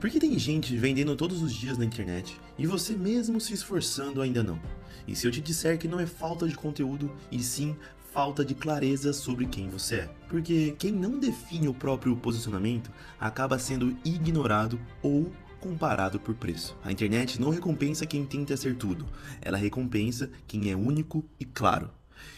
Porque tem gente vendendo todos os dias na internet e você mesmo se esforçando ainda não. E se eu te disser que não é falta de conteúdo, e sim falta de clareza sobre quem você é? Porque quem não define o próprio posicionamento acaba sendo ignorado ou comparado por preço. A internet não recompensa quem tenta ser tudo, ela recompensa quem é único e claro.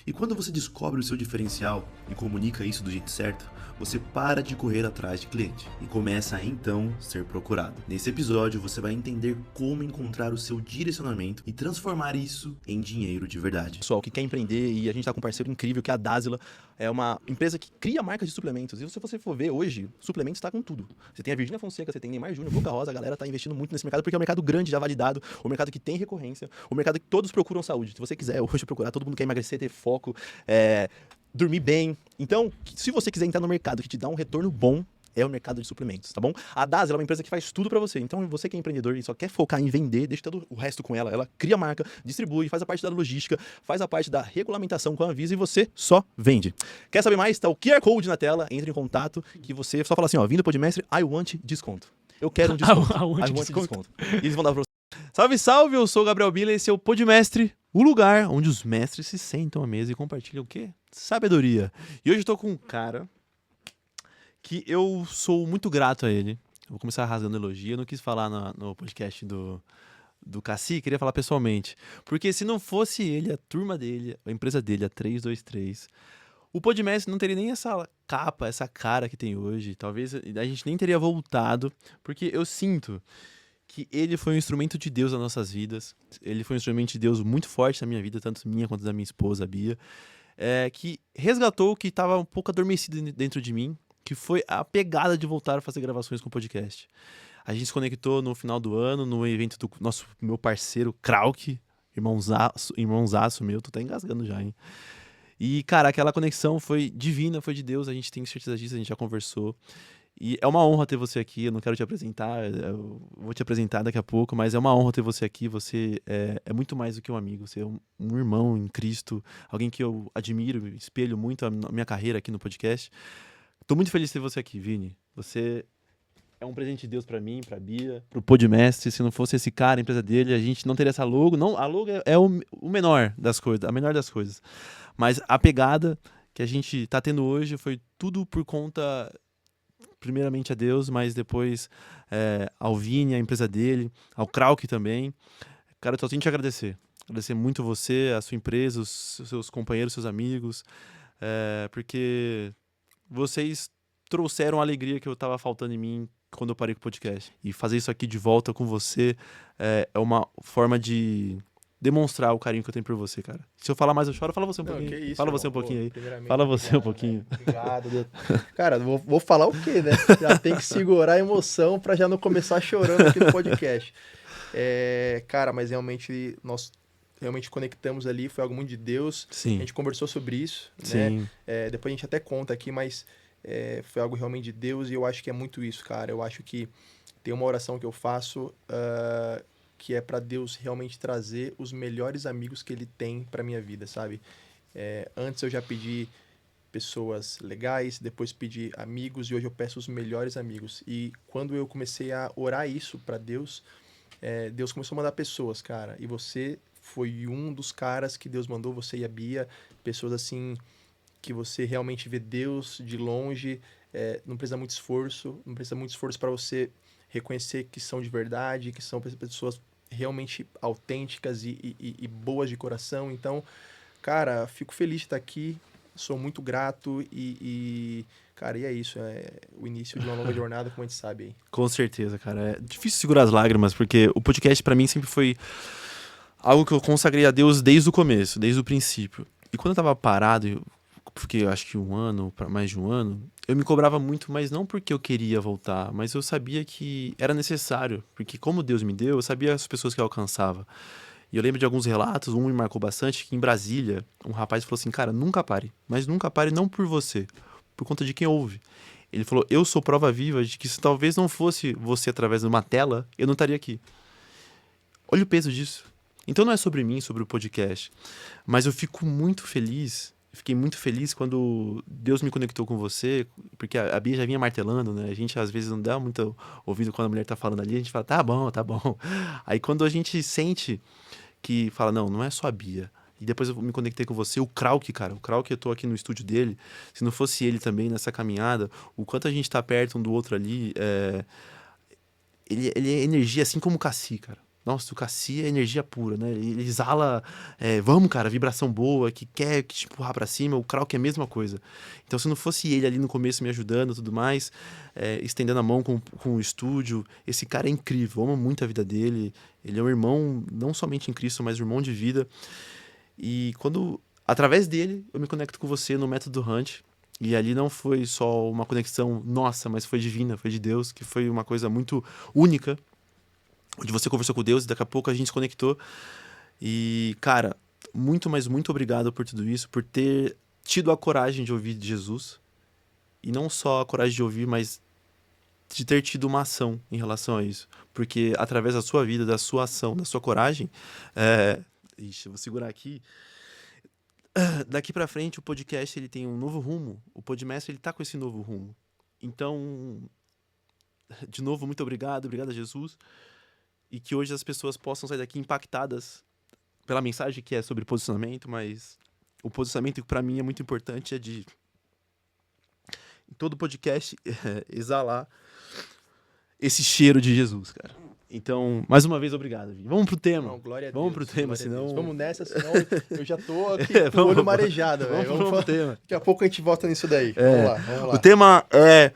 E quando você descobre o seu diferencial e comunica isso do jeito certo, você para de correr atrás de cliente e começa a então ser procurado. Nesse episódio você vai entender como encontrar o seu direcionamento e transformar isso em dinheiro de verdade. Pessoal que quer empreender, e a gente tá com um parceiro incrível que é a Dazzla, é uma empresa que cria marcas de suplementos. E se você for ver hoje, suplementos tá com tudo. Você tem a Virgínia Fonseca, você tem Neymar Júnior, Boca Rosa, a galera tá investindo muito nesse mercado porque é um mercado grande, já validado, um mercado que tem recorrência, um mercado que todos procuram saúde. Se você quiser hoje procurar, todo mundo quer emagrecer, ter foco, dormir bem. Então, se você quiser entrar no mercado que te dá um retorno bom, é o mercado de suplementos, tá bom? A Dazzla é uma empresa que faz tudo pra você. Então, você que é empreendedor e só quer focar em vender, deixa todo o resto com ela. Ela cria a marca, distribui, faz a parte da logística, faz a parte da regulamentação com a Anvisa e você só vende. Quer saber mais? Tá o QR Code na tela, entre em contato, que você só fala assim, ó, vindo Podmestre, I want desconto. Eu quero um desconto. I want desconto. E eles vão dar pra você. Salve, salve! Eu sou o Gabriel Bila e esse é o Podmestre, o lugar onde os mestres se sentam à mesa e compartilham o quê? Sabedoria. E hoje eu tô com um cara que eu sou muito grato a ele. Eu vou começar rasgando elogio. Eu não quis falar no podcast do Cassi, queria falar pessoalmente. Porque se não fosse ele, a turma dele, a empresa dele, a 323, o Podmestre não teria nem essa capa, essa cara que tem hoje. Talvez a gente nem teria voltado, porque eu sinto que ele foi um instrumento de Deus nas nossas vidas. Ele foi um instrumento de Deus muito forte na minha vida, tanto minha quanto da minha esposa, a Bia, que resgatou o que estava um pouco adormecido dentro de mim, que foi a pegada de voltar a fazer gravações com podcast. A gente se conectou no final do ano, no evento do meu parceiro, Krauk, irmãozaço meu, tô até engasgando já, hein? E, cara, aquela conexão foi divina, foi de Deus, a gente tem certeza disso, a gente já conversou. E é uma honra ter você aqui, eu não quero te apresentar, eu vou te apresentar daqui a pouco, mas é uma honra ter você aqui, você é muito mais do que um amigo, você é um irmão em Cristo, alguém que eu admiro, espelho muito a minha carreira aqui no podcast. Tô muito feliz de ter você aqui, Vini. Você é um presente de Deus pra mim, pra Bia, pro Podmestre. Se não fosse esse cara, a empresa dele, a gente não teria essa logo. Não, a logo é o menor das coisas, a menor das coisas. Mas a pegada que a gente tá tendo hoje foi tudo por conta, primeiramente a Deus, mas depois ao Vini, a empresa dele, ao Krauk também. Cara, eu só tenho que te agradecer. Agradecer muito você, a sua empresa, os seus companheiros, seus amigos, porque vocês trouxeram a alegria que eu tava faltando em mim quando eu parei com o podcast. E fazer isso aqui de volta com você é uma forma de demonstrar o carinho que eu tenho por você, cara. Se eu falar mais eu choro, fala você um pouquinho. Que isso, fala irmão. você um pouquinho aí. Primeiramente, Você um pouquinho. Obrigado. Deus. Cara, vou falar o quê, né? Já tem que segurar a emoção pra já não começar chorando aqui no podcast. Cara, mas realmente nós conectamos ali, foi algo muito de Deus. Sim. A gente conversou sobre isso, Sim. né? Depois a gente até conta aqui, mas foi algo realmente de Deus e eu acho que é muito isso, cara. Eu acho que tem uma oração que eu faço que é para Deus realmente trazer os melhores amigos que Ele tem para minha vida, sabe? Antes eu já pedi pessoas legais, depois pedi amigos e hoje eu peço os melhores amigos. E quando eu comecei a orar isso para Deus, Deus começou a mandar pessoas, cara. E você foi um dos caras que Deus mandou, você e a Bia, pessoas assim que você realmente vê Deus de longe, não precisa muito esforço, para você reconhecer que são de verdade, que são pessoas realmente autênticas e boas de coração. Então, cara, fico feliz de estar aqui, sou muito grato cara, e é isso, o início de uma nova jornada, como a gente sabe aí. Com certeza, cara. É difícil segurar as lágrimas, porque o podcast pra mim sempre foi algo que eu consagrei a Deus desde o começo, desde o princípio. E quando eu tava parado, porque eu acho que mais de um ano, eu me cobrava muito, mas não porque eu queria voltar, mas eu sabia que era necessário, porque como Deus me deu, eu sabia as pessoas que eu alcançava. E eu lembro de alguns relatos, um me marcou bastante, que em Brasília, um rapaz falou assim, cara, nunca pare, mas nunca pare não por você, por conta de quem ouve. Ele falou, eu sou prova viva de que se talvez não fosse você através de uma tela, eu não estaria aqui. Olha o peso disso. Então não é sobre mim, sobre o podcast, mas eu fico muito feliz fiquei muito feliz quando Deus me conectou com você, porque a Bia já vinha martelando, né? A gente às vezes não dá muito ouvido quando a mulher tá falando ali, a gente fala, tá bom, tá bom. Aí quando a gente sente que fala, não, não é só a Bia. E depois eu me conectei com você, o Krauk, cara, o Krauk, eu tô aqui no estúdio dele, se não fosse ele também nessa caminhada, o quanto a gente tá perto um do outro ali, ele é energia assim como o Cassi, cara. Nossa, o Cassi é energia pura, né? Ele exala, vamos, cara, vibração boa, que quer que te empurrar pra cima. O Krauk é a mesma coisa. Então, se não fosse ele ali no começo me ajudando e tudo mais, estendendo a mão com o estúdio, esse cara é incrível, eu amo muito a vida dele. Ele é um irmão, não somente em Cristo, mas um irmão de vida. E quando, através dele, eu me conecto com você no Método Hunt. E ali não foi só uma conexão nossa, mas foi divina, foi de Deus, que foi uma coisa muito única, onde você conversou com Deus e daqui a pouco a gente se conectou. E, cara, muito, mas muito obrigado por tudo isso, por ter tido a coragem de ouvir de Jesus. E não só a coragem de ouvir, mas de ter tido uma ação em relação a isso. Porque através da sua vida, da sua ação, da sua coragem... Ixi, eu vou segurar aqui. Daqui pra frente, o podcast ele tem um novo rumo. O Podmestre ele tá com esse novo rumo. Então, de novo, muito obrigado. Obrigado a Jesus. E que hoje as pessoas possam sair daqui impactadas pela mensagem que é sobre posicionamento, mas o posicionamento que para mim é muito importante é de, em todo podcast, exalar esse cheiro de Jesus, cara. Então, mais uma vez, obrigado, Vi. Vamos pro tema. Não, glória a Vamos Deus, pro tema, glória a Deus. senão... Vamos nessa, senão eu já tô aqui com o olho marejado, velho. Vamos pro tema. Daqui a pouco a gente volta nisso daí. Vamos lá. O tema é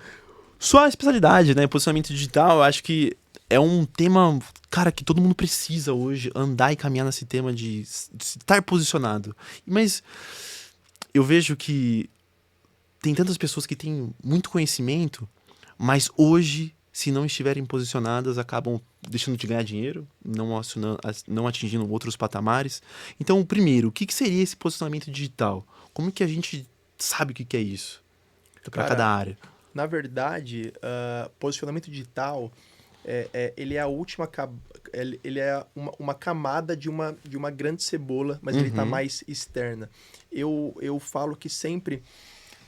sua especialidade, né? Posicionamento digital. Eu acho que é um tema, cara, que todo mundo precisa hoje andar e caminhar nesse tema de estar posicionado. Mas eu vejo que tem tantas pessoas que têm muito conhecimento, mas hoje, se não estiverem posicionadas, acabam deixando de ganhar dinheiro, não atingindo outros patamares. Então, primeiro, o que seria esse posicionamento digital? Como que a gente sabe o que é isso? Para cada área. Na verdade, posicionamento digital, ele é a última... Ele é uma camada de uma grande cebola, mas ele está mais externa. Eu falo que sempre...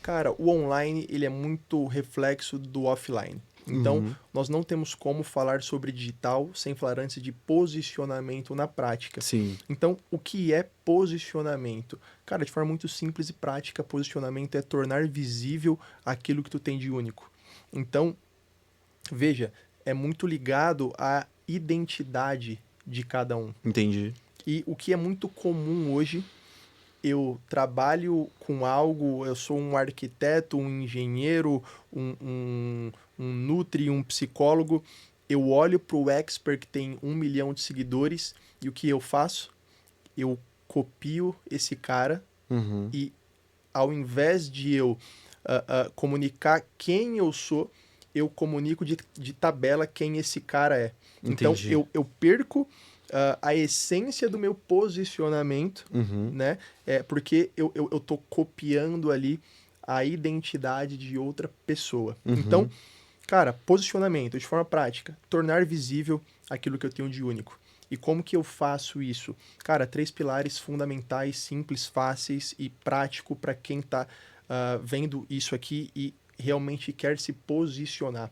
Cara, o online, ele é muito reflexo do offline. Então, nós não temos como falar sobre digital sem falar antes de posicionamento na prática. Sim. Então, o que é posicionamento? Cara, de forma muito simples e prática, posicionamento é tornar visível aquilo que tu tem de único. Então, veja, é muito ligado à identidade de cada um. Entendi. E o que é muito comum hoje, eu trabalho com algo, eu sou um arquiteto, um engenheiro, um nutri, um psicólogo, eu olho para o expert que tem 1 milhão de seguidores e o que eu faço? Eu copio esse cara e ao invés de eu comunicar quem eu sou, eu comunico de tabela quem esse cara é. Entendi. Então, eu perco a essência do meu posicionamento, né? Porque eu tô copiando ali a identidade de outra pessoa. Então, cara, posicionamento de forma prática, tornar visível aquilo que eu tenho de único. E como que eu faço isso? Cara, 3 pilares fundamentais, simples, fáceis e prático para quem tá vendo isso aqui e realmente quer se posicionar.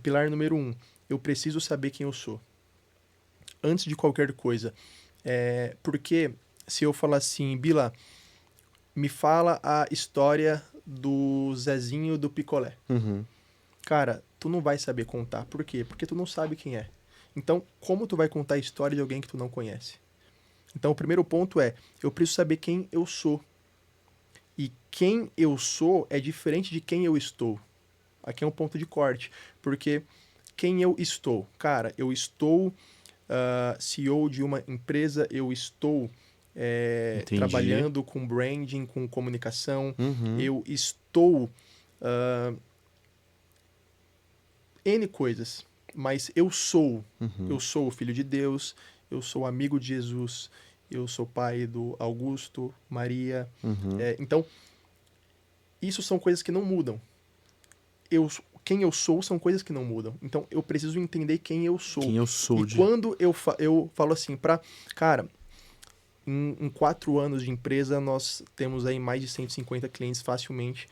Pilar número 1, eu preciso saber quem eu sou. Antes de qualquer coisa. Porque se eu falar assim, Bila, me fala a história do Zezinho do Picolé. Cara, tu não vai saber contar. Por quê? Porque tu não sabe quem é. Então, como tu vai contar a história de alguém que tu não conhece? Então, o primeiro ponto é, eu preciso saber quem eu sou. E quem eu sou é diferente de quem eu estou. Aqui é um ponto de corte. Porque quem eu estou? Cara, eu estou... CEO de uma empresa, eu estou trabalhando com branding, com comunicação, eu estou N coisas, mas eu sou o filho de Deus, eu sou amigo de Jesus, eu sou pai do Augusto, Maria, então isso são coisas que não mudam. Quem eu sou são coisas que não mudam. Então, eu preciso entender quem eu sou. Quem eu sou. E quando eu falo assim cara, Em 4 anos de empresa, nós temos aí mais de 150 clientes facilmente.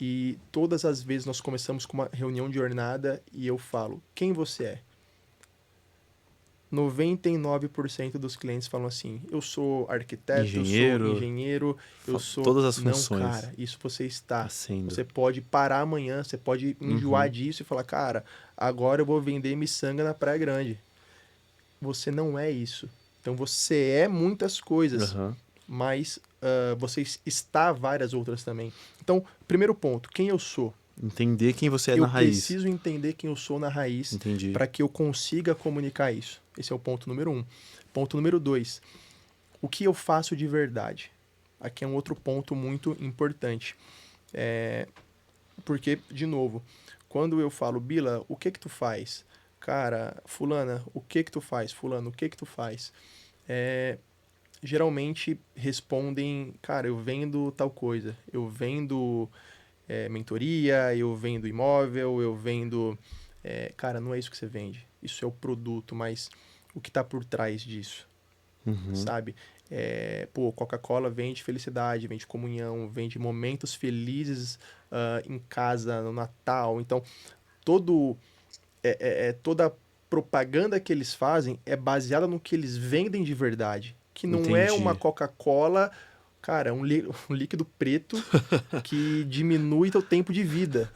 E todas as vezes nós começamos com uma reunião de jornada e eu falo, quem você é? 99% dos clientes falam assim, eu sou arquiteto, eu sou engenheiro, eu sou... Todas as Não, funções. cara, isso você está. Sendo. Você pode parar amanhã, você pode enjoar disso e falar, cara, agora eu vou vender miçanga na Praia Grande. Você não é isso. Então você é muitas coisas, Aham. mas você está várias outras também. Então, primeiro ponto, quem eu sou? Entender quem você é Eu na raiz. preciso entender quem eu sou na raiz Entendi. para que eu consiga comunicar isso. Esse é o ponto número 1. Ponto número 2, o que eu faço de verdade? Aqui é um outro ponto muito importante. Porque, de novo, quando eu falo, Bila, o que tu faz? Cara, fulana, o que tu faz? Fulano, o que tu faz? Geralmente respondem, cara, eu vendo tal coisa. Eu vendo mentoria, eu vendo imóvel, eu vendo... cara, não é isso que você vende. Isso é o produto, mas o que está por trás disso, sabe? Coca-Cola vende felicidade, vende comunhão, vende momentos felizes em casa, no Natal. Então, toda a propaganda que eles fazem é baseada no que eles vendem de verdade. Que não é uma Entendi. Coca-Cola, cara, um líquido preto que diminui teu tempo de vida.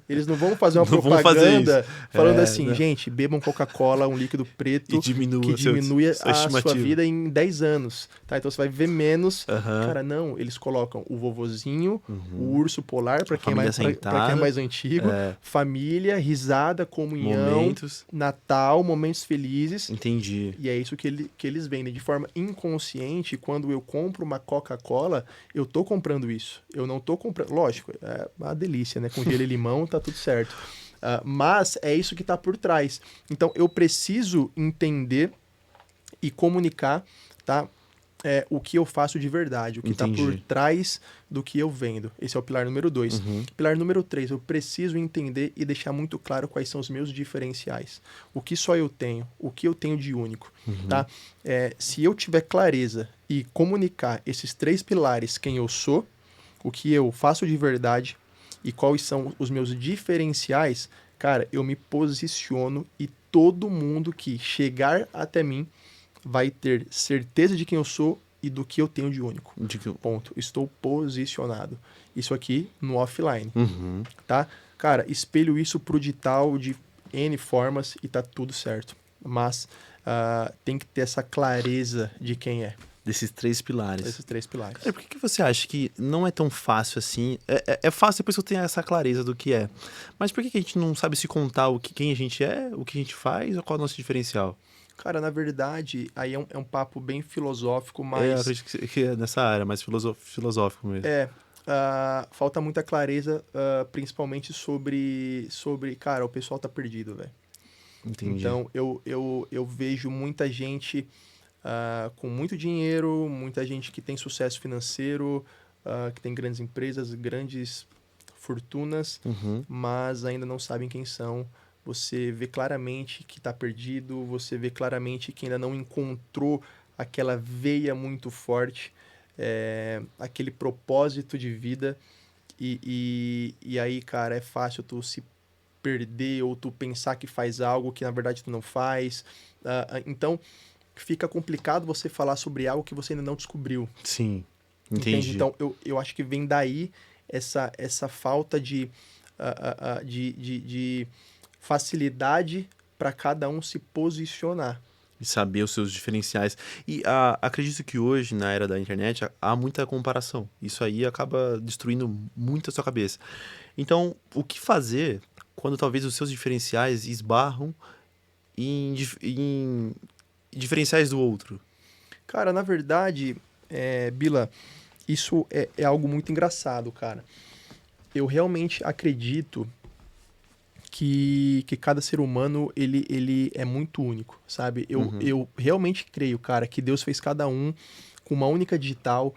Eles não vão fazer uma Não vão fazer propaganda falando assim, né? gente, bebam Coca-Cola, um líquido preto E diminua que diminui sua a sua estimativa. vida em 10 anos, tá? Então você vai viver menos. Aham. Cara, não, eles colocam o vovozinho, o urso polar, para quem, Família pra quem é sentada. mais antigo, família, risada, comunhão, Momentos. Natal, momentos felizes. Entendi. E é isso que eles vendem. De forma inconsciente, quando eu compro uma Coca-Cola, eu tô comprando isso. Eu não tô comprando... Lógico, é uma delícia, né? Com gelo e limão, tá tudo certo. Mas é isso que tá por trás. Então, eu preciso entender e comunicar, tá? O que eu faço de verdade, o que está por trás do que eu vendo. Esse é o pilar número 2. Pilar número 3, eu preciso entender e deixar muito claro quais são os meus diferenciais. O que só eu tenho, o que eu tenho de único. Tá? Se eu tiver clareza e comunicar esses 3 pilares, quem eu sou, o que eu faço de verdade e quais são os meus diferenciais, cara, eu me posiciono e todo mundo que chegar até mim vai ter certeza de quem eu sou e do que eu tenho de único. Ponto. Estou posicionado. Isso aqui no offline. Tá? Cara, espelho isso pro digital de N formas e tá tudo certo. Mas tem que ter essa clareza de quem é. Desses 3 pilares. Esses 3 pilares. Por que você acha que não é tão fácil assim? É fácil depois que eu tenho essa clareza do que é. Mas por que a gente não sabe se contar quem a gente é, o que a gente faz ou qual é o nosso diferencial? Cara, na verdade, aí é um papo bem filosófico, mas... Eu acredito que é nessa área, mais filosófico mesmo. Falta muita clareza, principalmente sobre... Cara, o pessoal tá perdido, velho. Entendi. Então, eu vejo muita gente com muito dinheiro, muita gente que tem sucesso financeiro, que tem grandes empresas, grandes fortunas, mas ainda não sabem quem são. Você vê claramente que está perdido, você vê claramente que ainda não encontrou aquela veia muito forte, aquele propósito de vida. E aí, cara, é fácil tu se perder ou tu pensar que faz algo que na verdade tu não faz. Então, fica complicado você falar sobre algo que você ainda não descobriu. Sim, entendi. Entende? Então, eu acho que vem daí essa falta de facilidade para cada um se posicionar. E saber os seus diferenciais. E acredito que hoje, na era da internet, há muita comparação. Isso aí acaba destruindo muito a sua cabeça. Então, o que fazer quando talvez os seus diferenciais esbarram em diferenciais do outro? Cara, na verdade, Bila, isso é algo muito engraçado, cara. Eu realmente acredito que cada ser humano, ele é muito único, sabe? Eu realmente creio, cara, que Deus fez cada um com uma única digital,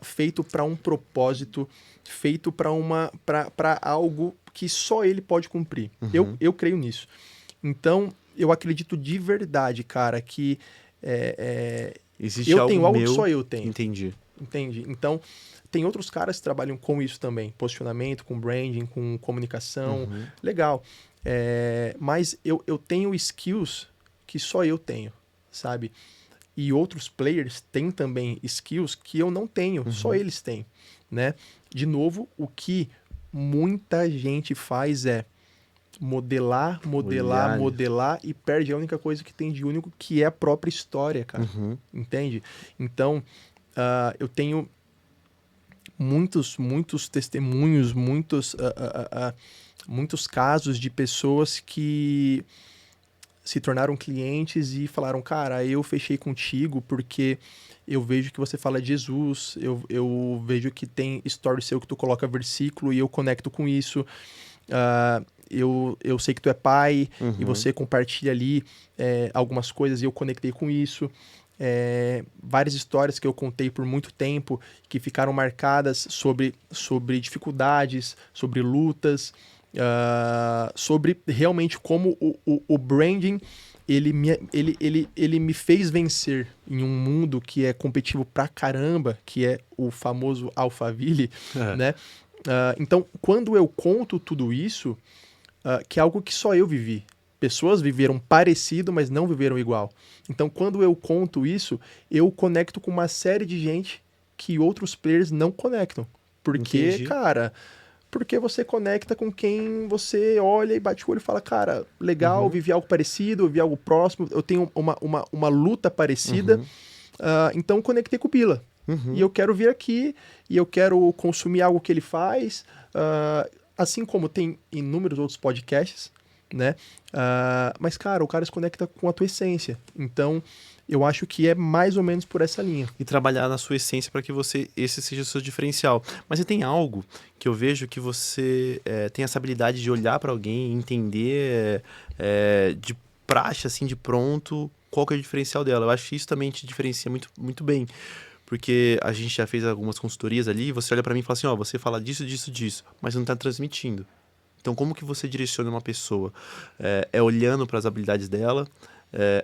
feito para um propósito, feito para algo que só ele pode cumprir. Eu creio nisso. Então, eu acredito de verdade, cara, que Existe Eu algo tenho algo meu... que só eu tenho. Entendi. Entende? Então, tem outros caras que trabalham com isso também. Posicionamento, com branding, com comunicação. Uhum. Legal. Mas eu tenho skills que só eu tenho, sabe? E outros players têm também skills que eu não tenho, só eles têm, né? De novo, o que muita gente faz é modelar Olhar. e perde a única coisa que tem de único, que é a própria história, cara. Uhum. Entende? Então, eu tenho muitos testemunhos, muitos casos de pessoas que se tornaram clientes e falaram, cara, eu fechei contigo porque eu vejo que você fala de Jesus, eu vejo que tem story seu que tu coloca versículo e eu conecto com isso. Eu sei que tu é pai e você compartilha ali algumas coisas e eu conectei com isso. Várias histórias que eu contei por muito tempo que ficaram marcadas sobre dificuldades, sobre lutas, sobre realmente como o branding ele me fez vencer em um mundo que é competitivo pra caramba, que é o famoso Alphaville, né? Então, quando eu conto tudo isso, que é algo que só eu vivi. Pessoas viveram parecido, mas não viveram igual. Então, quando eu conto isso, eu conecto com uma série de gente que outros players não conectam. Porque, Entendi. cara, porque você conecta com quem você olha e bate o olho e fala, cara, legal, vivi algo parecido, vivi algo próximo, eu tenho uma luta parecida, então conectei com o Bila. E eu quero vir aqui, e eu quero consumir algo que ele faz, assim como tem inúmeros outros podcasts, né? Mas, cara, o cara se conecta com a tua essência. Então, eu acho que é mais ou menos por essa linha. E trabalhar na sua essência para que esse seja o seu diferencial. Mas você tem algo que eu vejo que você tem essa habilidade de olhar para alguém, entender de praxe, assim, de pronto, qual que é o diferencial dela. Eu acho que isso também te diferencia muito, muito bem. Porque a gente já fez algumas consultorias ali, você olha para mim e fala assim, ó, você fala disso, disso, disso, mas você não tá transmitindo. Então, como que você direciona uma pessoa? Olhando para as habilidades dela,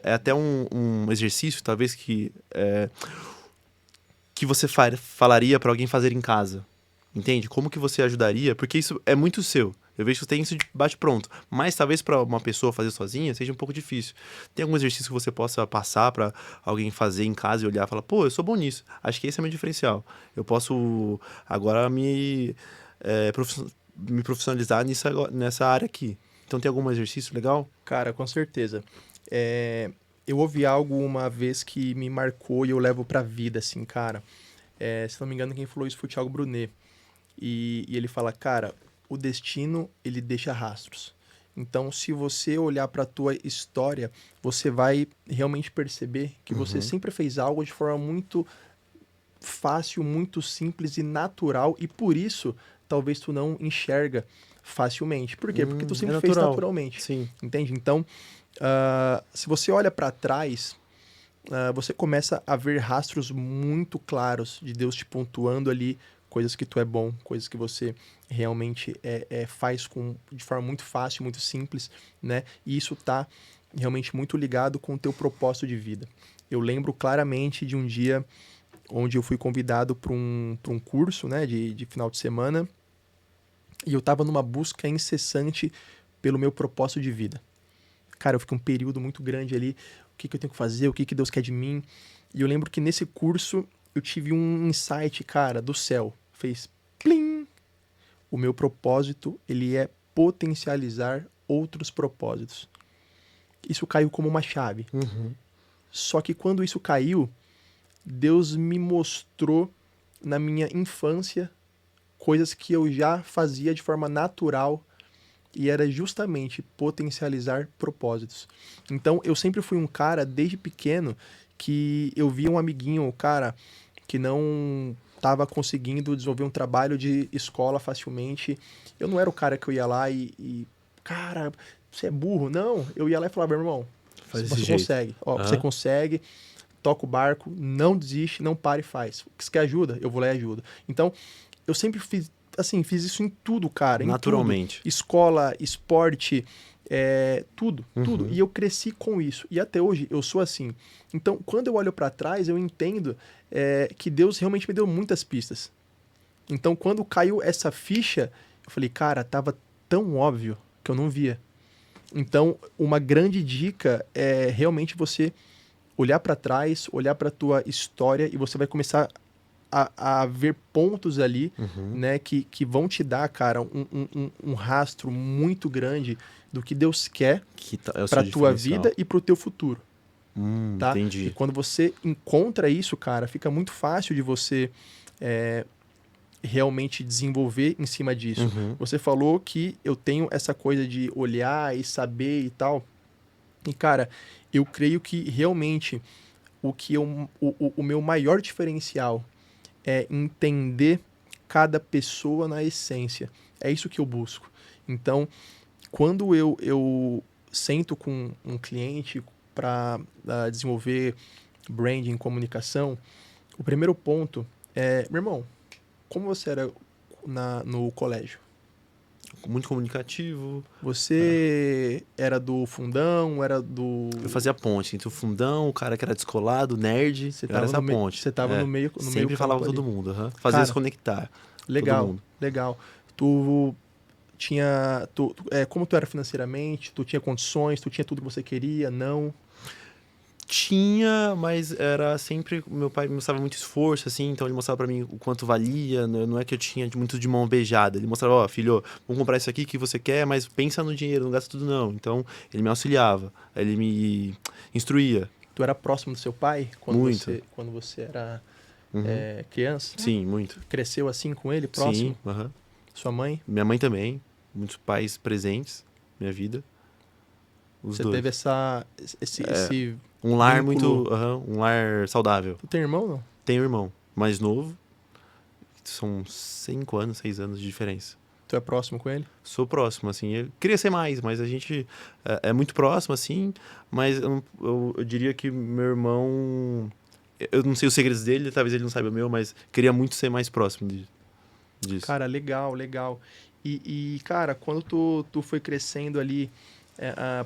é até um exercício, talvez, que você falaria para alguém fazer em casa. Entende? Como que você ajudaria? Porque isso é muito seu. Eu vejo que você tem isso de bate-pronto. Mas talvez para uma pessoa fazer sozinha seja um pouco difícil. Tem algum exercício que você possa passar para alguém fazer em casa e olhar e falar, pô, eu sou bom nisso. Acho que esse é meu diferencial. Eu posso agora me profissionalizar nessa área aqui. Então tem algum exercício legal? Cara, com certeza. Eu ouvi algo uma vez que me marcou e eu levo pra vida, assim, cara. Se não me engano, quem falou isso foi o Thiago Brunet. E ele fala, cara, o destino, ele deixa rastros. Então, se você olhar pra tua história, você vai realmente perceber que você sempre fez algo de forma muito fácil, muito simples e natural, e por isso, talvez tu não enxerga facilmente. Por quê? Porque tu sempre fez natural. naturalmente. Sim. Entende? Então, se você olha pra trás, você começa a ver rastros muito claros de Deus te pontuando ali coisas que tu é bom, coisas que você realmente faz de forma muito fácil, muito simples, né? E isso tá realmente muito ligado com o teu propósito de vida. Eu lembro claramente de um dia onde eu fui convidado para um curso, né, de final de semana, e eu estava numa busca incessante pelo meu propósito de vida. Cara, eu fiquei um período muito grande ali, o que eu tenho que fazer, o que Deus quer de mim, e eu lembro que nesse curso eu tive um insight, cara, do céu, fez plim! O meu propósito, ele é potencializar outros propósitos. Isso caiu como uma chave. Só que quando isso caiu, Deus me mostrou na minha infância coisas que eu já fazia de forma natural e era justamente potencializar propósitos. Então, eu sempre fui um cara, desde pequeno, que eu via um amiguinho, cara, que não estava conseguindo desenvolver um trabalho de escola facilmente. Eu não era o cara que eu ia lá cara, você é burro. Não, eu ia lá e falava, meu irmão, Faz você desse jeito. consegue. Você consegue, toca o barco, não desiste, não para e faz. Você quer ajuda? Eu vou lá e ajudo. Então, eu sempre fiz isso em tudo, cara. Naturalmente. Em tudo. Escola, esporte, tudo. Uhum. E eu cresci com isso. E até hoje eu sou assim. Então, quando eu olho para trás, eu entendo que Deus realmente me deu muitas pistas. Então, quando caiu essa ficha, eu falei, cara, tava tão óbvio que eu não via. Então, uma grande dica é realmente você olhar para trás, olhar para tua história e você vai começar a ver pontos ali, Uhum. né, que vão te dar, cara, um rastro muito grande do que Deus quer Que é o para seu tua diferencial. vida e para o teu futuro, tá? E Entendi. quando você encontra isso, cara, fica muito fácil de você realmente desenvolver em cima disso. Uhum. Você falou que eu tenho essa coisa de olhar e saber e tal. E, cara, eu creio que realmente o meu maior diferencial é entender cada pessoa na essência. É isso que eu busco. Então, quando eu sento com um cliente para desenvolver branding, comunicação, o primeiro ponto é, meu irmão, como você era no colégio? Muito comunicativo. Você era do fundão, era do... Eu fazia ponte entre o fundão, o cara que era descolado, o nerd. Você Eu era tava essa ponte. você tava no meio Sempre falava com campo todo ali. mundo. Fazia Cara, se conectar. Todo legal, mundo. legal. Tu tinha... como tu era financeiramente? Tu tinha condições? Tu tinha tudo que você queria? Não? Tinha, mas era sempre. Meu pai me mostrava muito esforço, assim, então ele mostrava pra mim o quanto valia. Não é que eu tinha muito de mão beijada. Ele mostrava, ó, filho, vamos comprar isso aqui que você quer, mas pensa no dinheiro, não gasta tudo não. Então ele me auxiliava, ele me instruía. Tu era próximo do seu pai Muito. quando você era Uhum. criança? Sim, muito. Cresceu assim com ele, Sim, próximo? aham. Sua mãe? Minha mãe também. Muitos pais presentes na minha vida. Os Você dois. teve esse... Um lar vínculo. muito. Um lar saudável. Tu tem irmão, não? Tenho um irmão mais novo. São 5 anos, 6 anos de diferença. Tu é próximo com ele? Sou próximo, assim. Eu queria ser mais, mas a gente é muito próximo, assim. Mas eu diria que meu irmão. Eu não sei os segredos dele, talvez ele não saiba o meu, mas queria muito ser mais próximo disso. Cara, legal, legal. Cara, quando tu foi crescendo ali,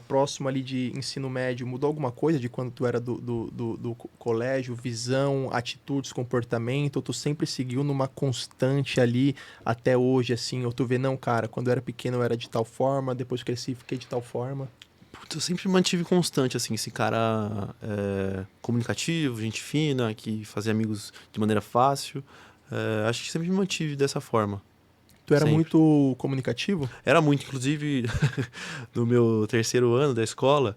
próximo ali de ensino médio, mudou alguma coisa de quando tu era do colégio? Visão, atitudes, comportamento? Ou tu sempre seguiu numa constante ali até hoje, assim? Ou tu vê, não, cara, quando eu era pequeno eu era de tal forma, depois cresci fiquei de tal forma? Putz, eu sempre mantive constante, assim, esse cara comunicativo, gente fina, que fazia amigos de maneira fácil. Acho que sempre me mantive dessa forma. Tu era Sempre. muito comunicativo? Era muito, inclusive, no meu 3º ano da escola,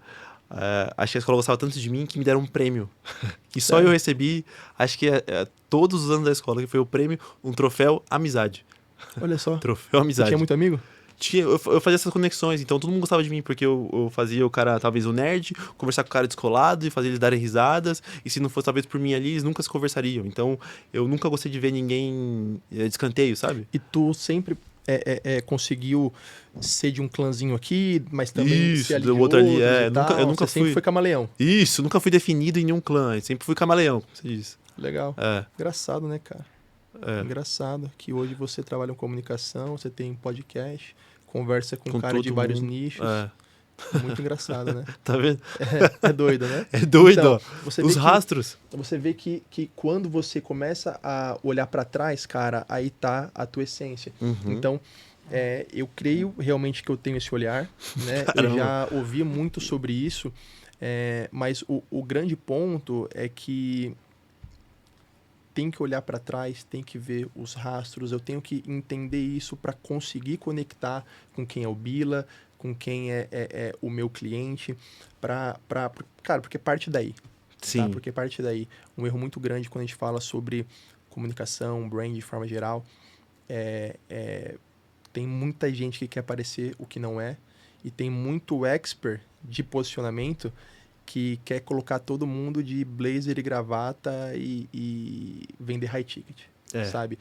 acho que a escola gostava tanto de mim que me deram um prêmio. E só Sério? eu recebi, acho que todos os anos da escola, que foi o prêmio, um troféu amizade. Olha só. Troféu Tu amizade. tinha muito amigo? Eu fazia essas conexões, então todo mundo gostava de mim, porque eu fazia o cara, talvez o nerd, conversar com o cara descolado e fazer eles darem risadas, e se não fosse talvez por mim ali, eles nunca se conversariam. Então eu nunca gostei de ver ninguém de escanteio, sabe? E tu sempre conseguiu ser de um clãzinho aqui, mas também Isso, ser ali do de outro ali, outros e tal? eu nunca Você sempre fui. foi camaleão. Isso, nunca fui definido em nenhum clã, eu sempre fui camaleão, como você diz. Legal. É, Engraçado, né, cara? é. Engraçado que hoje você trabalha em comunicação, você tem podcast, conversa com Com cara de todo vários mundo. nichos. É. Muito engraçado, né? Tá vendo? É doido, né? É doido, Então, ó. você Os vê que- rastros. Você vê que quando você começa a olhar pra trás, cara, aí tá a tua essência. Uhum. Então, eu creio realmente que eu tenho esse olhar, né? Eu Caramba. já ouvi muito sobre isso, mas o grande ponto é que tem que olhar para trás, tem que ver os rastros, eu tenho que entender isso para conseguir conectar com quem é o Bila, com quem é o meu cliente, cara, porque parte daí, Sim. tá? Porque parte daí. Um erro muito grande quando a gente fala sobre comunicação, brand de forma geral, tem muita gente que quer parecer o que não é, e tem muito expert de posicionamento que quer colocar todo mundo de blazer e gravata e vender high ticket, sabe?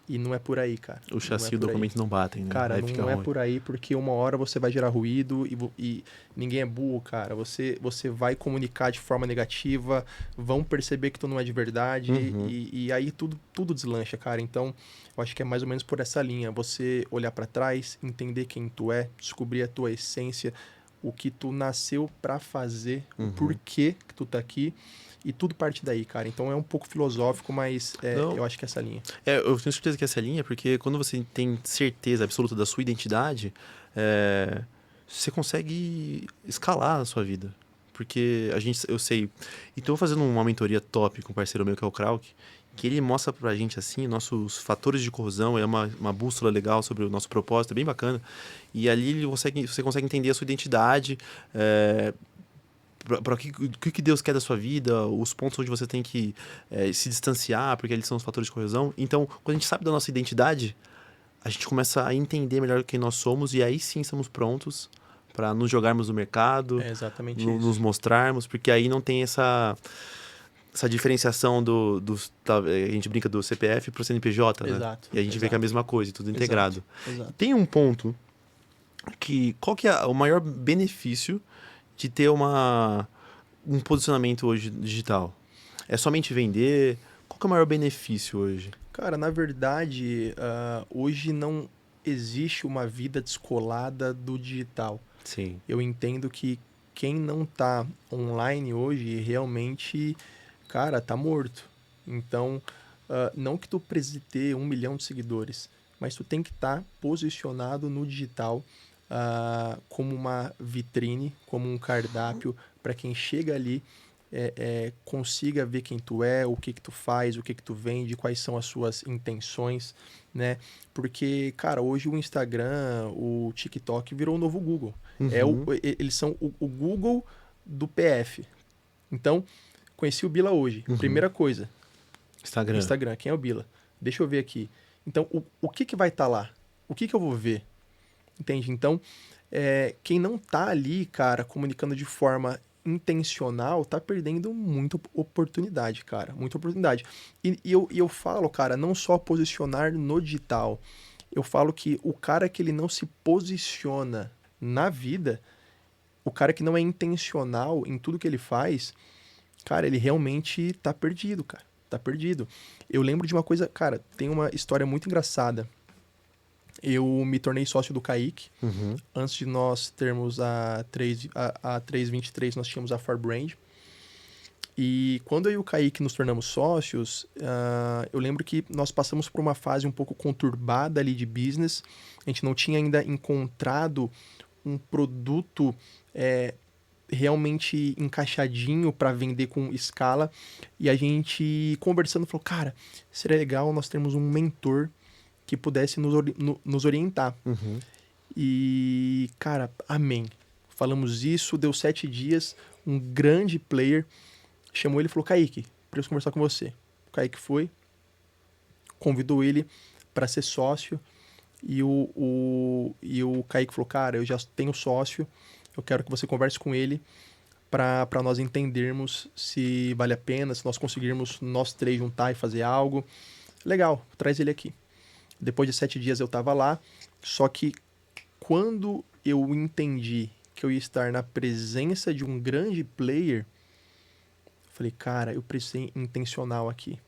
E não é por aí, cara. O chassi Não é e o por aí. documento não batem, né? Cara, Aí fica não é ruim. por aí, porque uma hora você vai gerar ruído e ninguém é burro, cara. Você vai comunicar de forma negativa, vão perceber que tu não é de verdade Uhum. e aí tudo deslancha, cara. Então, eu acho que é mais ou menos por essa linha. Você olhar pra trás, entender quem tu é, descobrir a tua essência, o que tu nasceu pra fazer, o Uhum. porquê que tu tá aqui, e tudo parte daí, cara. Então é um pouco filosófico, mas Não. eu acho que é essa linha. Eu tenho certeza que essa linha, porque quando você tem certeza absoluta da sua identidade, você consegue escalar a sua vida. Porque eu sei. E tô fazendo uma mentoria top com um parceiro meu que é o Krauk, que ele mostra pra gente assim, nossos fatores de corrosão, é uma bússola legal sobre o nosso propósito, é bem bacana. E ali você consegue entender a sua identidade, para o que Deus quer da sua vida, os pontos onde você tem que se distanciar, porque eles são os fatores de corrosão. Então, quando a gente sabe da nossa identidade, a gente começa a entender melhor quem nós somos e aí sim estamos prontos para nos jogarmos no mercado, É exatamente nos isso. mostrarmos, porque aí não tem essa diferenciação a gente brinca do CPF pro CNPJ, né? Exato. E a gente vê que é a mesma coisa, tudo integrado. Exato. Tem um ponto qual que é o maior benefício de ter um posicionamento hoje digital? É somente vender? Qual que é o maior benefício hoje? Cara, na verdade, hoje não existe uma vida descolada do digital. Sim. Eu entendo que quem não tá online hoje realmente, cara, tá morto. Então, não que tu precise ter 1 milhão de seguidores, mas tu tem que estar posicionado no digital, como uma vitrine, como um cardápio, para quem chega ali consiga ver quem tu é, o que tu faz, o que tu vende, quais são as suas intenções, né? Porque, cara, hoje o Instagram, o TikTok virou o novo Google. Uhum. Eles são o Google do PF. Então, conheci o Bila hoje. Uhum. Primeira coisa, Instagram. Instagram, quem é o Bila? Deixa eu ver aqui. Então, o que vai estar lá? O que eu vou ver? Entende? Então, quem não tá ali, cara, comunicando de forma intencional, tá perdendo muita oportunidade, cara. Muita oportunidade. E eu falo, cara, não só posicionar no digital. Eu falo que o cara que ele não se posiciona na vida, o cara que não é intencional em tudo que ele faz, cara, ele realmente tá perdido, cara. Tá perdido. Eu lembro de uma coisa, cara, tem uma história muito engraçada. Eu me tornei sócio do Kaique. Uhum. Antes de nós termos a 323, nós tínhamos a Farbrand. E quando eu e o Kaique nos tornamos sócios, eu lembro que nós passamos por uma fase um pouco conturbada ali de business. A gente não tinha ainda encontrado um produto realmente encaixadinho para vender com escala. E a gente conversando falou, cara, seria legal nós termos um mentor que pudesse nos orientar. Uhum. E, cara, amém. Falamos isso, deu 7 dias, um grande player chamou ele e falou, Kaique, preciso conversar com você. O Kaique foi, convidou ele para ser sócio, e o Kaique falou, cara, eu já tenho sócio, eu quero que você converse com ele para nós entendermos se vale a pena, se nós conseguirmos nós três juntar e fazer algo. Legal, traz ele aqui. Depois de 7 dias eu estava lá, só que quando eu entendi que eu ia estar na presença de um grande player, eu falei, cara, eu preciso ser intencional aqui.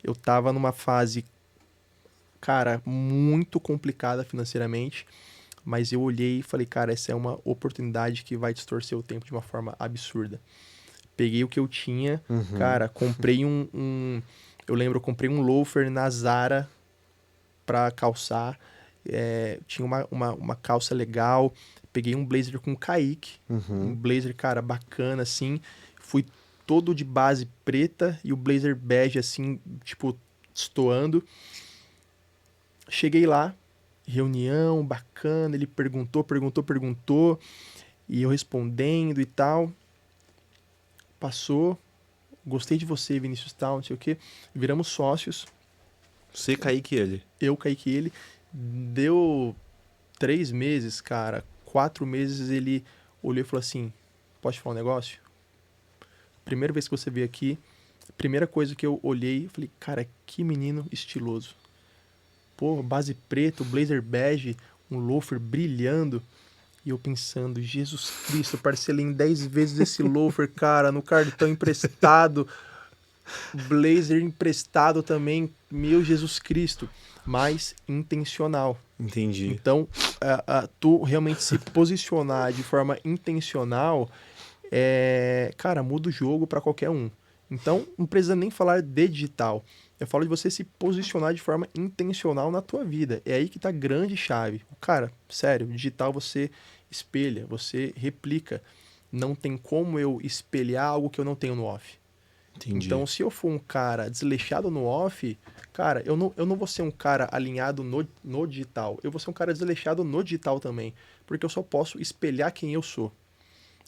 Eu estava numa fase, cara, muito complicada financeiramente, mas eu olhei e falei, cara, essa é uma oportunidade que vai distorcer o tempo de uma forma absurda. Peguei o que eu tinha, cara, comprei eu lembro, eu comprei um loafer na Zara pra calçar, tinha uma calça legal, peguei um blazer com Kaique, um blazer, cara, bacana, assim, fui todo de base preta e o blazer bege, assim, tipo, destoando. Cheguei lá, reunião bacana, ele perguntou, e eu respondendo e tal. Passou, gostei de você, Vinícius, tal, não sei o quê. Viramos sócios. Você, Kaique, ele. Eu, Kaique e ele. Deu 3 meses, cara. 4 meses ele olhou e falou assim, pode falar um negócio? Primeira vez que você veio aqui, primeira coisa que eu olhei, falei, cara, que menino estiloso. Pô, base preta, blazer bege, um loafer brilhando. E eu pensando, Jesus Cristo, parcelei em 10 vezes esse loafer, cara, no cartão emprestado. Blazer emprestado também, meu Jesus Cristo, mais intencional. Entendi. Então, tu realmente se posicionar de forma intencional, cara, muda o jogo para qualquer um. Então, não precisa nem falar de digital. Eu falo de você se posicionar de forma intencional na tua vida. É aí que tá a grande chave. Cara, sério, digital você espelha, você replica. Não tem como eu espelhar algo que eu não tenho no off. Entendi. Então, se eu for um cara desleixado no off, cara, eu não vou ser um cara alinhado no digital. Eu vou ser um cara desleixado no digital também. Porque eu só posso espelhar quem eu sou.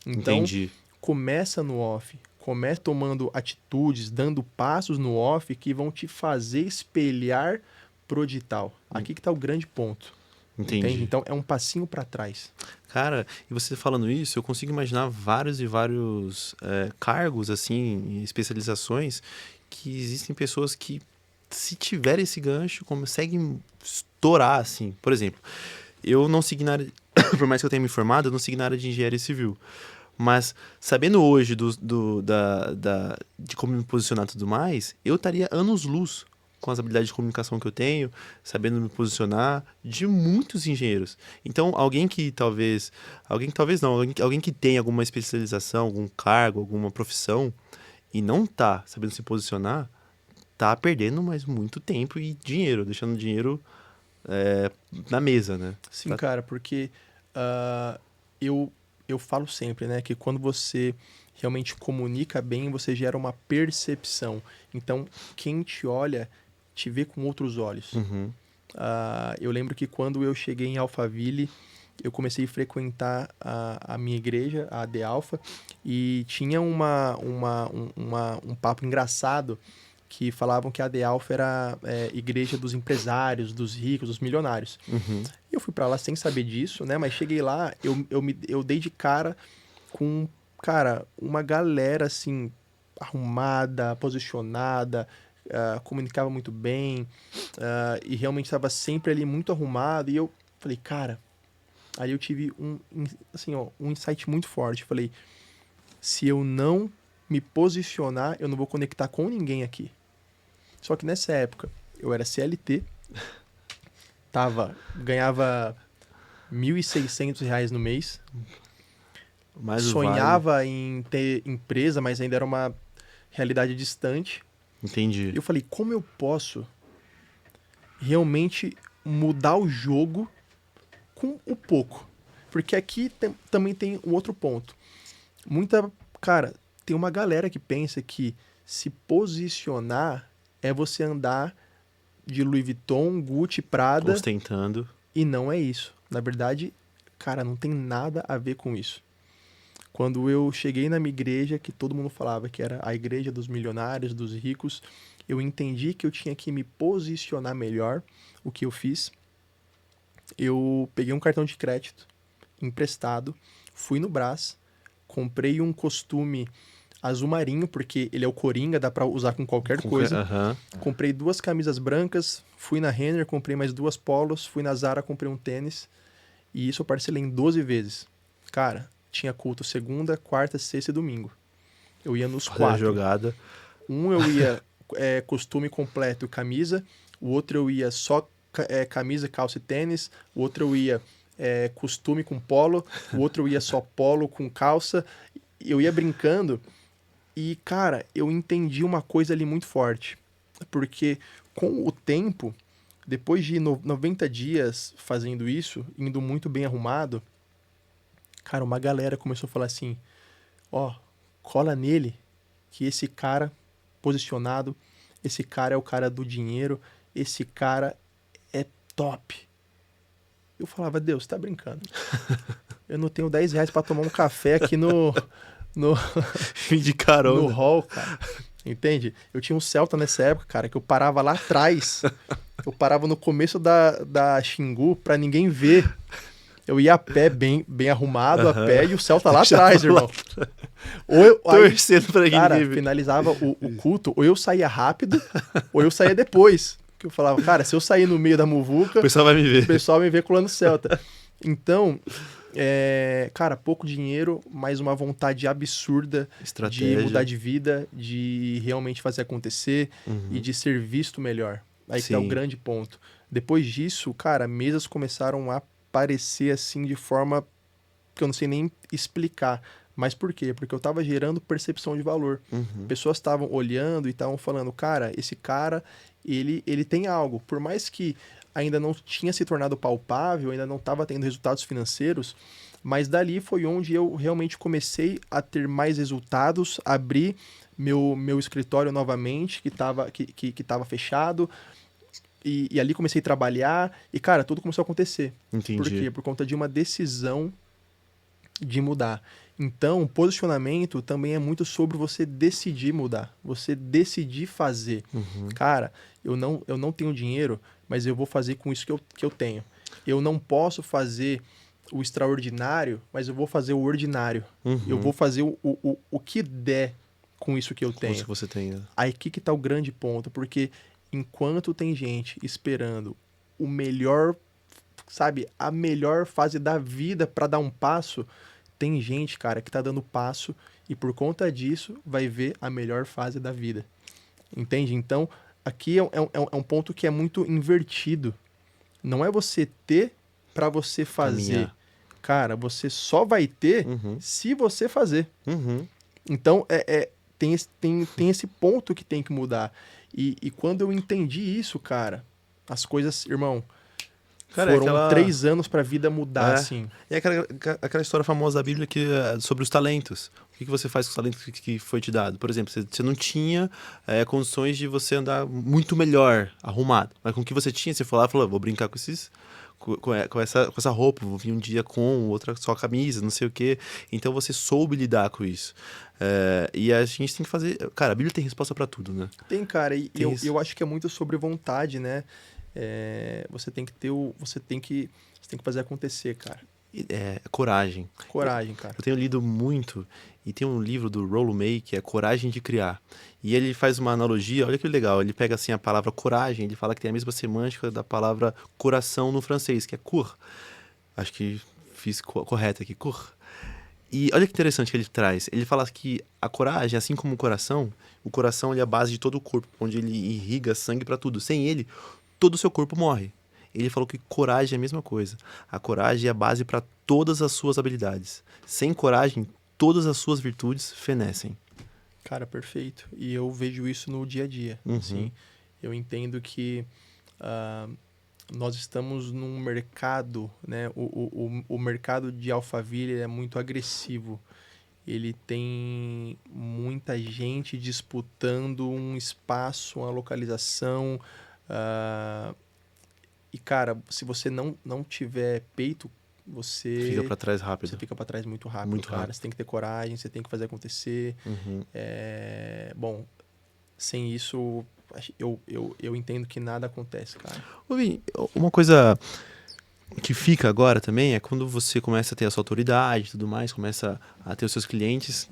Então, Entendi. começa no off. Começa tomando atitudes, dando passos no off que vão te fazer espelhar pro digital. Aqui que tá o grande ponto. Entendi. Entende? Então, é um passinho para trás. Cara, e você falando isso, eu consigo imaginar vários e vários cargos, assim, especializações, que existem pessoas que, se tiver esse gancho, conseguem estourar, assim. Por exemplo, eu não segui na área, por mais que eu tenha me formado, eu não segui na área de engenharia civil. Mas, sabendo hoje de como me posicionar e tudo mais, eu estaria anos-luz com as habilidades de comunicação que eu tenho, sabendo me posicionar, de muitos engenheiros. Então, alguém que tem alguma especialização, algum cargo, alguma profissão, e não tá sabendo se posicionar, tá perdendo mais muito tempo e dinheiro, deixando dinheiro na mesa, né? Sim, cara, porque eu falo sempre, né, que quando você realmente comunica bem, você gera uma percepção. Então, quem te olha, te vê com outros olhos. Uhum. Eu lembro que quando eu cheguei em Alphaville, eu comecei a frequentar a minha igreja, a AD Alpha, e tinha um papo engraçado que falavam que a AD Alpha era igreja dos empresários, dos ricos, dos milionários. Uhum. Eu fui pra lá sem saber disso, né? Mas cheguei lá, eu dei de cara com, cara, uma galera, assim, arrumada, posicionada, comunicava muito bem, e realmente estava sempre ali muito arrumado. E eu falei, cara, aí eu tive um insight muito forte. Falei, se eu não me posicionar, eu não vou conectar com ninguém aqui. Só que nessa época, eu era CLT, ganhava R$ 1.600 no mês, Mas o sonhava em ter empresa, mas ainda era uma realidade distante. Entendi. E eu falei, como eu posso realmente mudar o jogo com o pouco? Porque aqui também tem um outro ponto. Cara, tem uma galera que pensa que se posicionar é você andar de Louis Vuitton, Gucci, Prada. Ostentando. E não é isso. Na verdade, cara, não tem nada a ver com isso. Quando eu cheguei na minha igreja, que todo mundo falava que era a igreja dos milionários, dos ricos, eu entendi que eu tinha que me posicionar melhor. O que eu fiz? Eu peguei um cartão de crédito emprestado, fui no Brás, comprei um costume azul marinho, porque ele é o Coringa, dá pra usar com qualquer coisa. Uhum. Comprei 2 camisas brancas, fui na Renner, comprei mais 2 polos, fui na Zara, comprei um tênis, e isso eu parcelei em 12 vezes. Cara, tinha culto segunda, quarta, sexta e domingo. Eu ia nos 4. Jogada. Um eu ia costume completo e camisa, o outro eu ia só camisa, calça e tênis, o outro eu ia costume com polo, o outro eu ia só polo com calça. Eu ia brincando e, cara, eu entendi uma coisa ali muito forte. Porque com o tempo, depois de 90 dias fazendo isso, indo muito bem arrumado, cara, uma galera começou a falar assim, cola nele, que esse cara posicionado, esse cara é o cara do dinheiro, esse cara é top. Eu falava, Deus, você tá brincando. Eu não tenho R$ 10 pra tomar um café aqui no Fim de carona. no hall, cara. Entende? Eu tinha um Celta nessa época, cara, que eu parava lá atrás. Eu parava no começo da Xingu pra ninguém ver. Eu ia a pé, bem arrumado, a pé, e o Celta lá atrás, irmão. Torcendo pra ninguém cara, ver. finalizava o culto, ou eu saía rápido, ou eu saía depois. Que eu falava, cara, se eu sair no meio da muvuca, O pessoal vai me ver. o pessoal me vê colando Celta. Então, cara, pouco dinheiro, mas uma vontade absurda Estratégia. de mudar de vida, de realmente fazer acontecer e de ser visto melhor. Aí que tá o Sim. grande ponto. Depois disso, cara, mesas começaram a aparecer assim de forma que eu não sei nem explicar. Mas por quê? Porque eu tava gerando percepção de valor. Uhum. Pessoas estavam olhando e estavam falando, cara, esse cara, ele tem algo. Por mais que ainda não tinha se tornado palpável, ainda não estava tendo resultados financeiros, mas dali foi onde eu realmente comecei a ter mais resultados, abrir meu escritório novamente, que tava fechado, e ali comecei a trabalhar, e cara, tudo começou a acontecer. Por Entendi. quê? Por conta de uma decisão de mudar. Então, posicionamento também é muito sobre você decidir mudar, você decidir fazer. Uhum. Cara, eu não tenho dinheiro, mas eu vou fazer com isso que eu tenho. Eu não posso fazer o extraordinário, mas eu vou fazer o ordinário. Eu Uhum. vou fazer o que der com isso que eu Com isso tenho. que você tem, né? Aí que tá o grande ponto, porque enquanto tem gente esperando o melhor, sabe, a melhor fase da vida para dar um passo, tem gente, cara, que tá dando passo e por conta disso vai ver a melhor fase da vida. Entende? Então, aqui é um ponto que é muito invertido. Não é você ter para você fazer. Caminhar. Cara, você só vai ter Uhum. se você fazer. Uhum. Então, tem esse ponto que tem que mudar. E quando eu entendi isso, cara, as coisas, irmão, Cara, é foram aquela. 3 anos pra vida mudar, É. assim. É aquela história famosa da Bíblia sobre os talentos. O que você faz com os talentos que foi te dado? Por exemplo, você não tinha condições de você andar muito melhor, arrumado. Mas com o que você tinha, você foi lá e falou, vou brincar com esses. Com essa roupa, vou vir um dia com outra só camisa, não sei o quê. Então você soube lidar com isso. E a gente tem que fazer. Cara, a Bíblia tem resposta pra tudo, né? Tem, cara, e Tem eu isso. acho que é muito sobre vontade, né? Você tem que ter você tem que fazer acontecer, cara. Coragem. Coragem, cara. Eu tenho lido muito e tem um livro do Rollo May que é Coragem de Criar. E ele faz uma analogia, olha que legal, ele pega assim a palavra coragem, ele fala que tem a mesma semântica da palavra coração no francês, que é cour. Acho que fiz correto aqui, cour. E olha que interessante que ele traz. Ele fala que a coragem, assim como o coração ele é a base de todo o corpo, onde ele irriga sangue para tudo. Sem ele, todo o seu corpo morre. Ele falou que coragem é a mesma coisa. A coragem é a base para todas as suas habilidades. Sem coragem, todas as suas virtudes fenecem. Cara, perfeito. E eu vejo isso no dia a dia. Uhum. Assim, eu entendo que ah, nós estamos num mercado, né? O mercado de Alphaville ele é muito agressivo. Ele tem muita gente disputando um espaço, uma localização. ah, E, cara, se você não tiver peito, Fica você, para trás você rápido. fica pra trás muito rápido, Muito cara. rápido. Você tem que ter coragem, você tem que fazer acontecer. Uhum. Bom, sem isso, eu entendo que nada acontece, cara. Ô, Vini, uma coisa que fica agora também é quando você começa a ter a sua autoridade e tudo mais, começa a ter os seus clientes.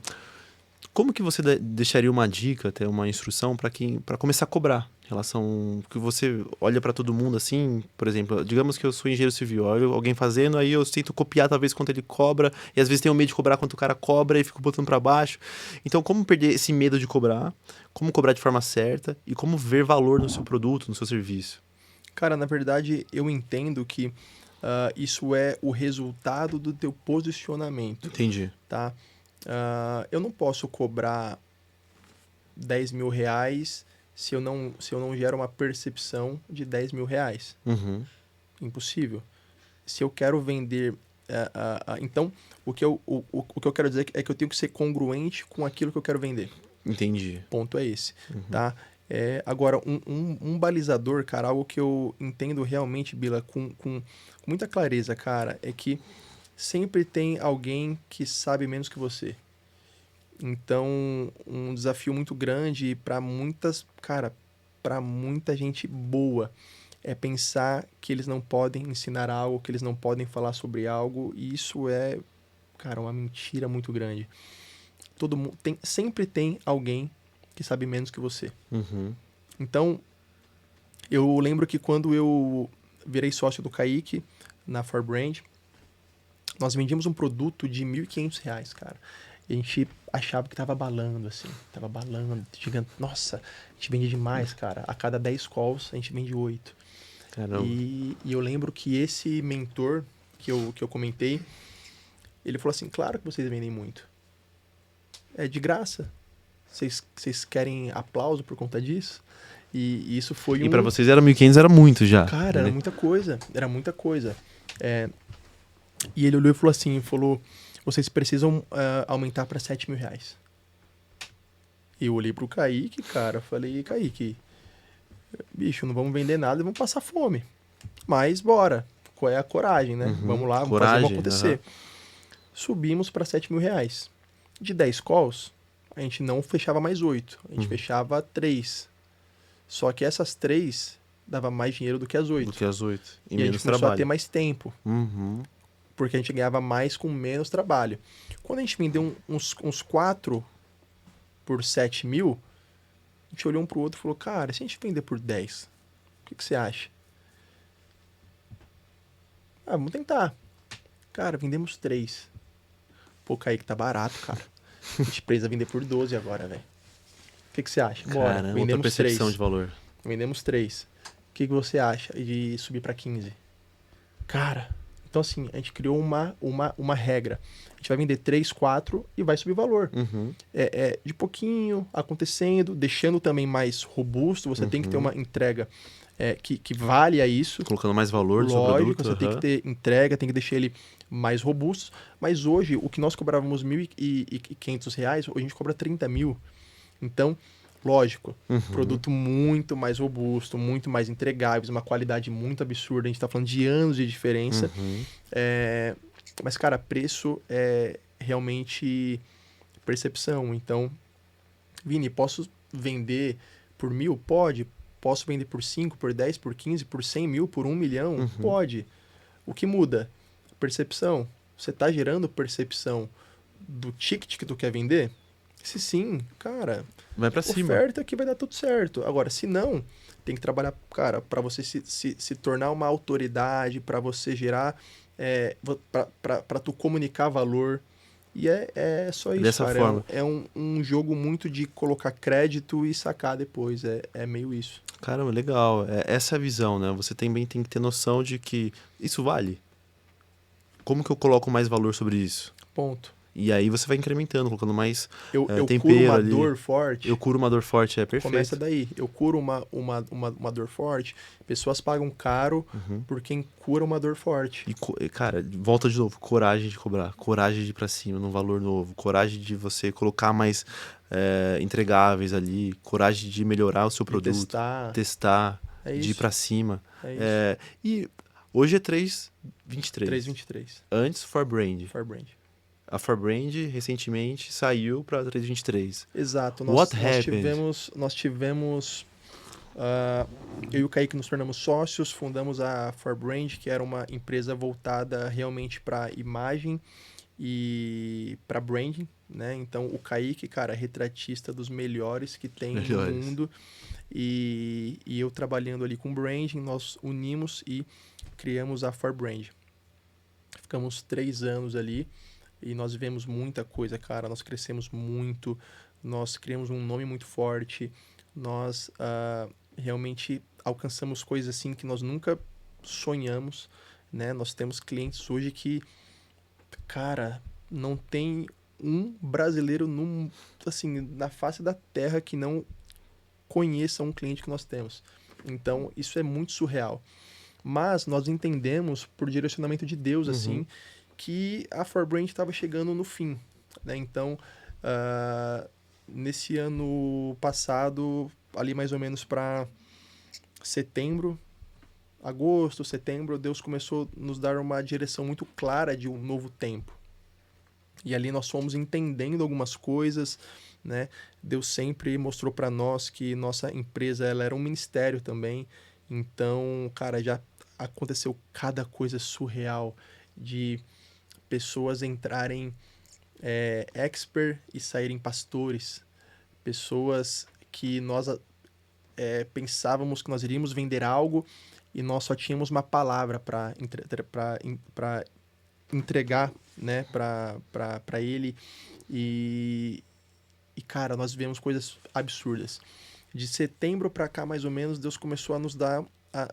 Como que você deixaria uma dica, até uma instrução para começar a cobrar em relação que você olha para todo mundo assim, por exemplo, digamos que eu sou engenheiro civil, olho alguém fazendo, aí eu tento copiar talvez quanto ele cobra, e às vezes tenho medo de cobrar quanto o cara cobra e fico botando para baixo. Então, como perder esse medo de cobrar? Como cobrar de forma certa e como ver valor no seu produto, no seu serviço? Cara, na verdade, eu entendo que isso é o resultado do teu posicionamento, Entendi. tá? Eu não posso cobrar 10 mil reais se eu não gero uma percepção de 10 mil reais. Uhum. Impossível. Se eu quero vender. Então, o que eu quero dizer é que eu tenho que ser congruente com aquilo que eu quero vender. Entendi. Ponto é esse, tá? Agora, um balizador, cara, algo que eu entendo realmente, Bila, com muita clareza, cara, é que sempre tem alguém que sabe menos que você. Então, um desafio muito grande para para muita gente boa é pensar que eles não podem ensinar algo, que eles não podem falar sobre algo, e isso é, cara, uma mentira muito grande. Todo mundo sempre tem alguém que sabe menos que você. Uhum. Então, eu lembro que quando eu virei sócio do Kaique na 4Brand, nós vendíamos um produto de R$ 1.500, cara. E a gente achava que tava abalando, assim. Tava abalando, gigante. Nossa, a gente vende demais, cara. A cada 10 calls, a gente vende 8. Caramba. E eu lembro que esse mentor que eu comentei, ele falou assim, claro que vocês vendem muito. É de graça. Vocês querem aplauso por conta disso? E isso foi E pra vocês era 1.500, era muito já. Cara, era muita coisa. Era muita coisa. E ele olhou e falou assim, vocês precisam aumentar para 7 mil reais. E eu olhei pro Kaique, cara, falei, Kaique, bicho, não vamos vender nada e vamos passar fome. Mas bora. Qual é a coragem, né? Uhum. Vamos lá, vamos Coragem, fazer acontecer. Subimos para 7 mil reais. De 10 calls, a gente não fechava mais 8. A gente fechava 3. Só que essas 3 dava mais dinheiro do que as 8. Do que as 8. E E a gente menos começou a trabalho. ter mais tempo. Uhum. Porque a gente ganhava mais com menos trabalho. Quando a gente vendeu uns 4 por 7 mil, a gente olhou um pro outro e falou, cara, se a gente vender por 10, o que você acha? Ah, vamos tentar. Cara, vendemos 3. Pô, Kaique, tá barato, cara. A gente precisa vender por 12 agora, velho. O que você acha? Bora, Caramba, outra vendemos percepção 3. de valor. Vendemos 3. O que você acha de subir para 15? Cara, então assim, a gente criou uma regra. A gente vai vender 3, 4 e vai subir valor. Uhum. De pouquinho, acontecendo, deixando também mais robusto. Você tem que ter uma entrega que vale a isso. Colocando mais valor no seu Lógico, produto. você tem que ter entrega, tem que deixar ele mais robusto. Mas hoje, o que nós cobrávamos R$1.500, hoje a gente cobra 30 mil. Então, lógico, produto muito mais robusto, muito mais entregáveis, uma qualidade muito absurda. A gente está falando de anos de diferença. Mas, cara, preço é realmente percepção. Então, Vini, posso vender por 1.000? Pode. Posso vender por 5, por 10, por 15, por 100 mil, por 1 milhão? Pode. O que muda? Percepção. Você está gerando percepção do ticket que tu quer vender? Se sim, cara, Vai pra cima. oferta que vai dar tudo certo. Agora, se não, tem que trabalhar, cara, para você se tornar uma autoridade, para você gerar, para tu comunicar valor. E é só isso, Dessa cara. forma. É um jogo muito de colocar crédito e sacar depois. É meio isso. Caramba, legal. Essa é a visão, né? Você também tem que ter noção de que isso vale. Como que eu coloco mais valor sobre isso? Ponto. E aí você vai incrementando, colocando mais Eu curo tempero uma ali. dor forte. Eu curo uma dor forte, é perfeito. Começa daí. Eu curo uma dor forte. Pessoas pagam caro por quem cura uma dor forte. E, cara, volta de novo. Coragem de cobrar. Coragem de ir pra cima num valor novo. Coragem de você colocar mais entregáveis ali. Coragem de melhorar o seu produto. Testar. É de ir isso. pra cima. É isso. E hoje é 3,23. 3,23. Antes, For Brand. For Brand. A For Brand, recentemente, saiu pra 3,23. Exato. What Nós happened? tivemos eu e o Kaique nos tornamos sócios, fundamos a For Brand, que era uma empresa voltada realmente para imagem e para branding, né? Então, o Kaique, cara, retratista dos melhores que tem no mundo. E eu trabalhando ali com branding, nós unimos e criamos a For Brand. Ficamos 3 anos ali. E nós vivemos muita coisa, cara. Nós crescemos muito. Nós criamos um nome muito forte. Nós realmente alcançamos coisas assim que nós nunca sonhamos, né? Nós temos clientes hoje que, cara, não tem um brasileiro assim, na face da terra que não conheça um cliente que nós temos. Então, isso é muito surreal. Mas nós entendemos, por direcionamento de Deus, assim, que a For Brand estava chegando no fim, né? Então, nesse ano passado, ali mais ou menos para agosto, setembro, Deus começou a nos dar uma direção muito clara de um novo tempo. E ali nós fomos entendendo algumas coisas, né? Deus sempre mostrou para nós que nossa empresa ela era um ministério também. Então, cara, já aconteceu cada coisa surreal de pessoas entrarem expert e saírem pastores, pessoas que nós pensávamos que nós iríamos vender algo e nós só tínhamos uma palavra para entregar, né, para ele, E, cara, nós vivemos coisas absurdas. De setembro para cá, mais ou menos, Deus começou a nos dar,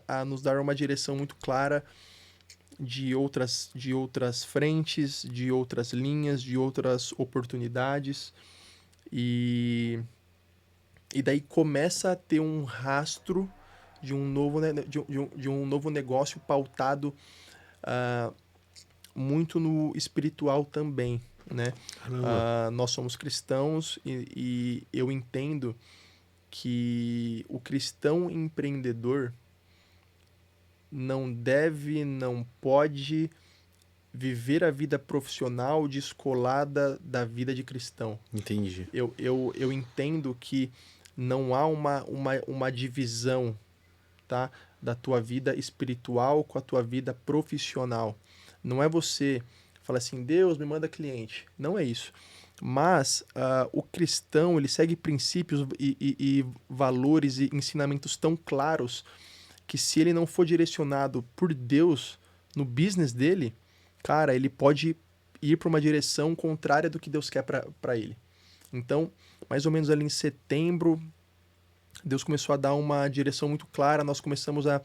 a nos dar uma direção muito clara de outras frentes, de outras linhas, de outras oportunidades. E daí começa a ter um rastro de um novo, de um novo negócio pautado muito no espiritual também, né? Nós somos cristãos e eu entendo que o cristão empreendedor não deve, não pode viver a vida profissional descolada da vida de cristão. Entendi. Eu entendo que não há uma divisão, tá, da tua vida espiritual com a tua vida profissional. Não é você falar assim, Deus me manda cliente. Não é isso. Mas o cristão, ele segue princípios e valores e ensinamentos tão claros que se ele não for direcionado por Deus no business dele, cara, ele pode ir para uma direção contrária do que Deus quer para ele. Então, mais ou menos ali em setembro, Deus começou a dar uma direção muito clara, nós começamos a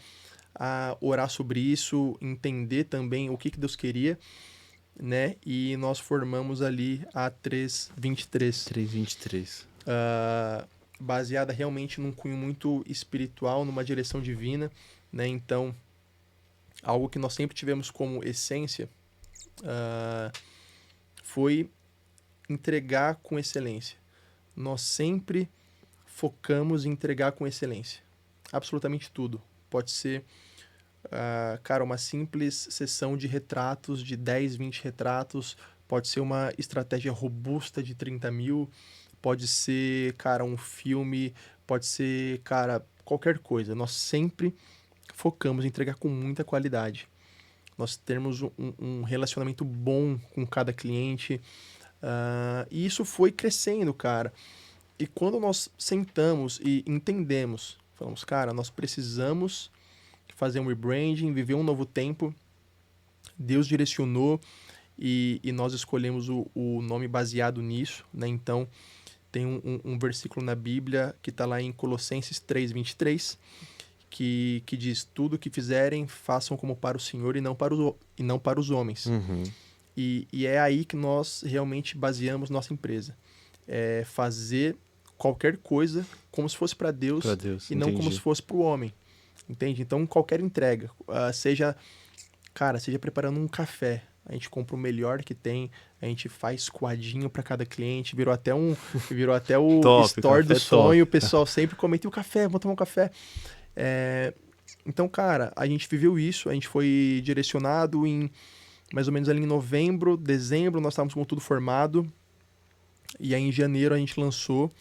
orar sobre isso, entender também o que Deus queria, né? E nós formamos ali a 323. 323. Baseada realmente num cunho muito espiritual, numa direção divina, né? Então, algo que nós sempre tivemos como essência foi entregar com excelência. Nós sempre focamos em entregar com excelência. Absolutamente tudo. Pode ser, cara, uma simples sessão de retratos, de 10, 20 retratos. Pode ser uma estratégia robusta de 30 mil. Pode ser, cara, um filme. Pode ser, cara, qualquer coisa. Nós sempre focamos em entregar com muita qualidade. Nós temos um relacionamento bom com cada cliente. E isso foi crescendo, cara. E quando nós sentamos e entendemos, falamos, cara, nós precisamos fazer um rebranding, viver um novo tempo. Deus direcionou e nós escolhemos o nome baseado nisso, né? Então, tem um versículo na Bíblia que está lá em Colossenses 3:23, que diz, tudo que fizerem, façam como para o Senhor e não para os homens. Uhum. E é aí que nós realmente baseamos nossa empresa. É fazer qualquer coisa como se fosse para Deus e não como se fosse para o homem. Entende? Então, qualquer entrega, seja preparando um café, a gente compra o melhor que tem, a gente faz coadinho para cada cliente, virou até o top, store do sonho, top. O pessoal sempre comenta, o café, vamos tomar um café. Então, cara, a gente viveu isso, a gente foi direcionado em mais ou menos ali em novembro, dezembro, nós estávamos com tudo formado, e aí em janeiro a gente lançou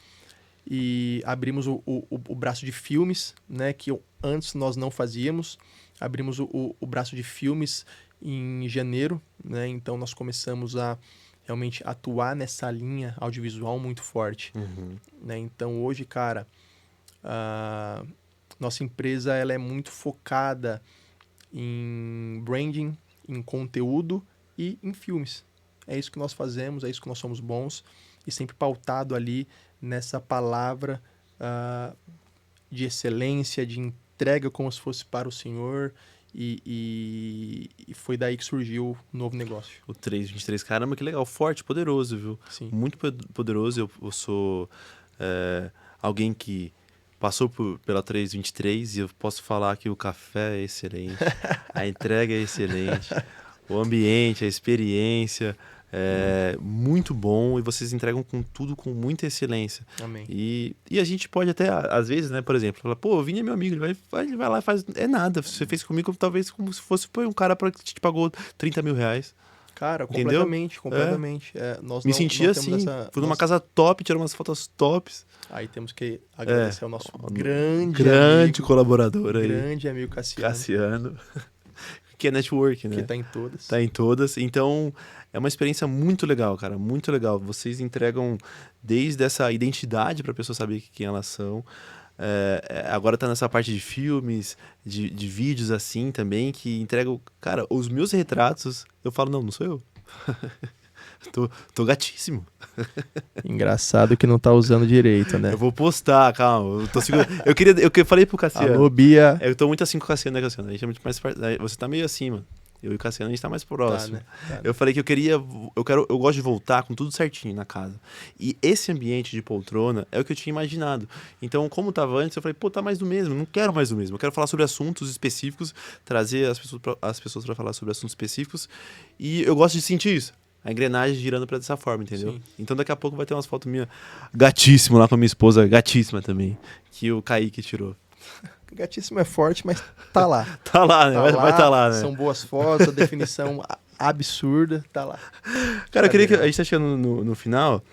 e abrimos o braço de filmes, né, que antes nós não fazíamos. Abrimos o braço de filmes em janeiro, né, então nós começamos a realmente atuar nessa linha audiovisual muito forte. Uhum. Né? Então hoje, cara, nossa empresa ela é muito focada em branding, em conteúdo e em filmes. É isso que nós fazemos, é isso que nós somos bons, e sempre pautado ali nessa palavra de excelência, de entrega como se fosse para o Senhor, e foi daí que surgiu o novo negócio. O 323, caramba, que legal, forte, poderoso, viu? Sim. Muito poderoso. Eu sou alguém que passou pela 323 e eu posso falar que o café é excelente, a entrega é excelente, o ambiente, a experiência é muito bom e vocês entregam com tudo com muita excelência. Amém. E a gente pode até, às vezes, né, por exemplo, falar, pô, o Vini é meu amigo, ele vai lá e faz, é nada, você fez comigo talvez como se fosse um cara que te pagou 30 mil reais. Cara, entendeu? completamente. Me senti assim, fui numa casa top, tirei umas fotos tops. Aí temos que agradecer ao nosso grande amigo, colaborador aí. Grande amigo Cassiano. Que é network, né? Que tá em todas. Tá em todas. Então, é uma experiência muito legal, cara. Muito legal. Vocês entregam desde essa identidade pra pessoa saber quem elas são. Agora tá nessa parte de filmes, de vídeos assim também, que entregam... Cara, os meus retratos, eu falo, não sou eu. Tô gatíssimo. Engraçado que não tá usando direito, né? Eu vou postar, calma. Eu tô segurando. Eu falei pro Cassiano. Alô, Bia. Eu tô muito assim com o Cassiano, né, Cassiano? A gente é muito mais. Você tá meio assim, mano. Eu e o Cassiano, a gente tá mais próximo. Tá, né? Eu falei que eu gosto de voltar com tudo certinho na casa. E esse ambiente de poltrona é o que eu tinha imaginado. Então, como tava antes, eu falei, pô, tá mais do mesmo, não quero mais do mesmo. Eu quero falar sobre assuntos específicos, trazer as pessoas pra falar sobre assuntos específicos. E eu gosto de sentir isso. A engrenagem girando pra dessa forma, entendeu? Sim. Então daqui a pouco vai ter umas fotos minhas gatíssimo lá com a minha esposa, gatíssima também, que o Kaique tirou. Gatíssimo é forte, mas tá lá. Tá lá, né? Vai tá lá, né? São boas fotos, a definição absurda, tá lá. Cara, eu queria que a gente tá chegando no final.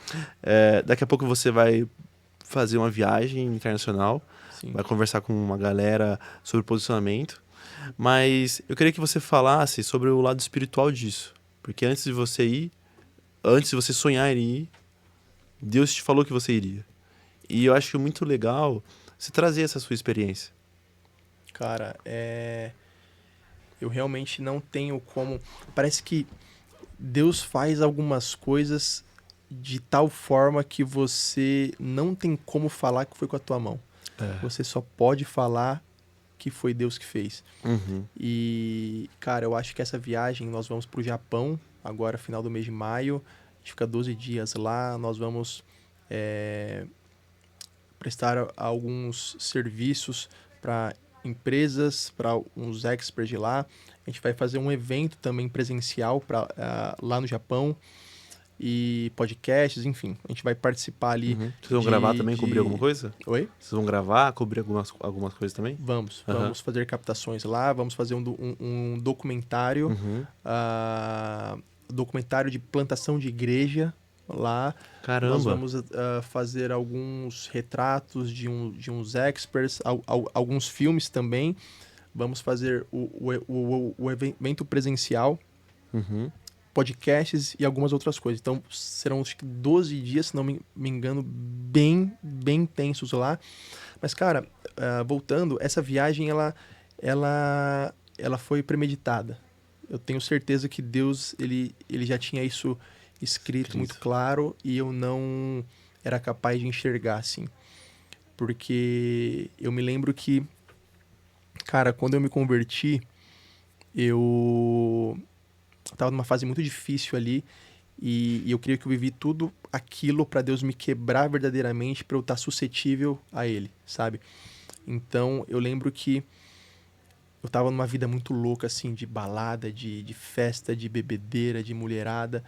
Daqui a pouco você vai fazer uma viagem internacional, Sim. vai conversar com uma galera sobre posicionamento, mas eu queria que você falasse sobre o lado espiritual disso. Porque antes de você sonhar em ir, Deus te falou que você iria. E eu acho muito legal você trazer essa sua experiência. Cara, eu realmente não tenho como... Parece que Deus faz algumas coisas de tal forma que você não tem como falar que foi com a tua mão. Você só pode falar que foi Deus que fez. Uhum. E, cara, eu acho que essa viagem, nós vamos pro Japão, agora final do mês de maio, a gente fica 12 dias lá, nós vamos prestar alguns serviços para empresas, para uns experts de lá. A gente vai fazer um evento também presencial lá no Japão, e podcasts, enfim. A gente vai participar ali. Uhum. Vocês vão gravar também, cobrir alguma coisa? Oi? Vocês vão gravar, cobrir algumas coisas também? Vamos fazer captações lá, vamos fazer um documentário, documentário de plantação de igreja lá. Caramba! Nós vamos fazer alguns retratos de uns experts, alguns filmes também. Vamos fazer o evento presencial, podcasts e algumas outras coisas. Então, serão acho que 12 dias, se não me engano, bem intensos lá. Mas, cara, voltando, essa viagem, ela foi premeditada. Eu tenho certeza que Deus, ele já tinha isso escrito muito claro, e eu não era capaz de enxergar, assim. Porque eu me lembro que, cara, quando eu me converti, eu tava numa fase muito difícil ali, e eu creio que eu vivi tudo aquilo para Deus me quebrar verdadeiramente, para eu estar suscetível a Ele, sabe? Então, eu lembro que eu tava numa vida muito louca, assim, de balada, de festa, de bebedeira, de mulherada,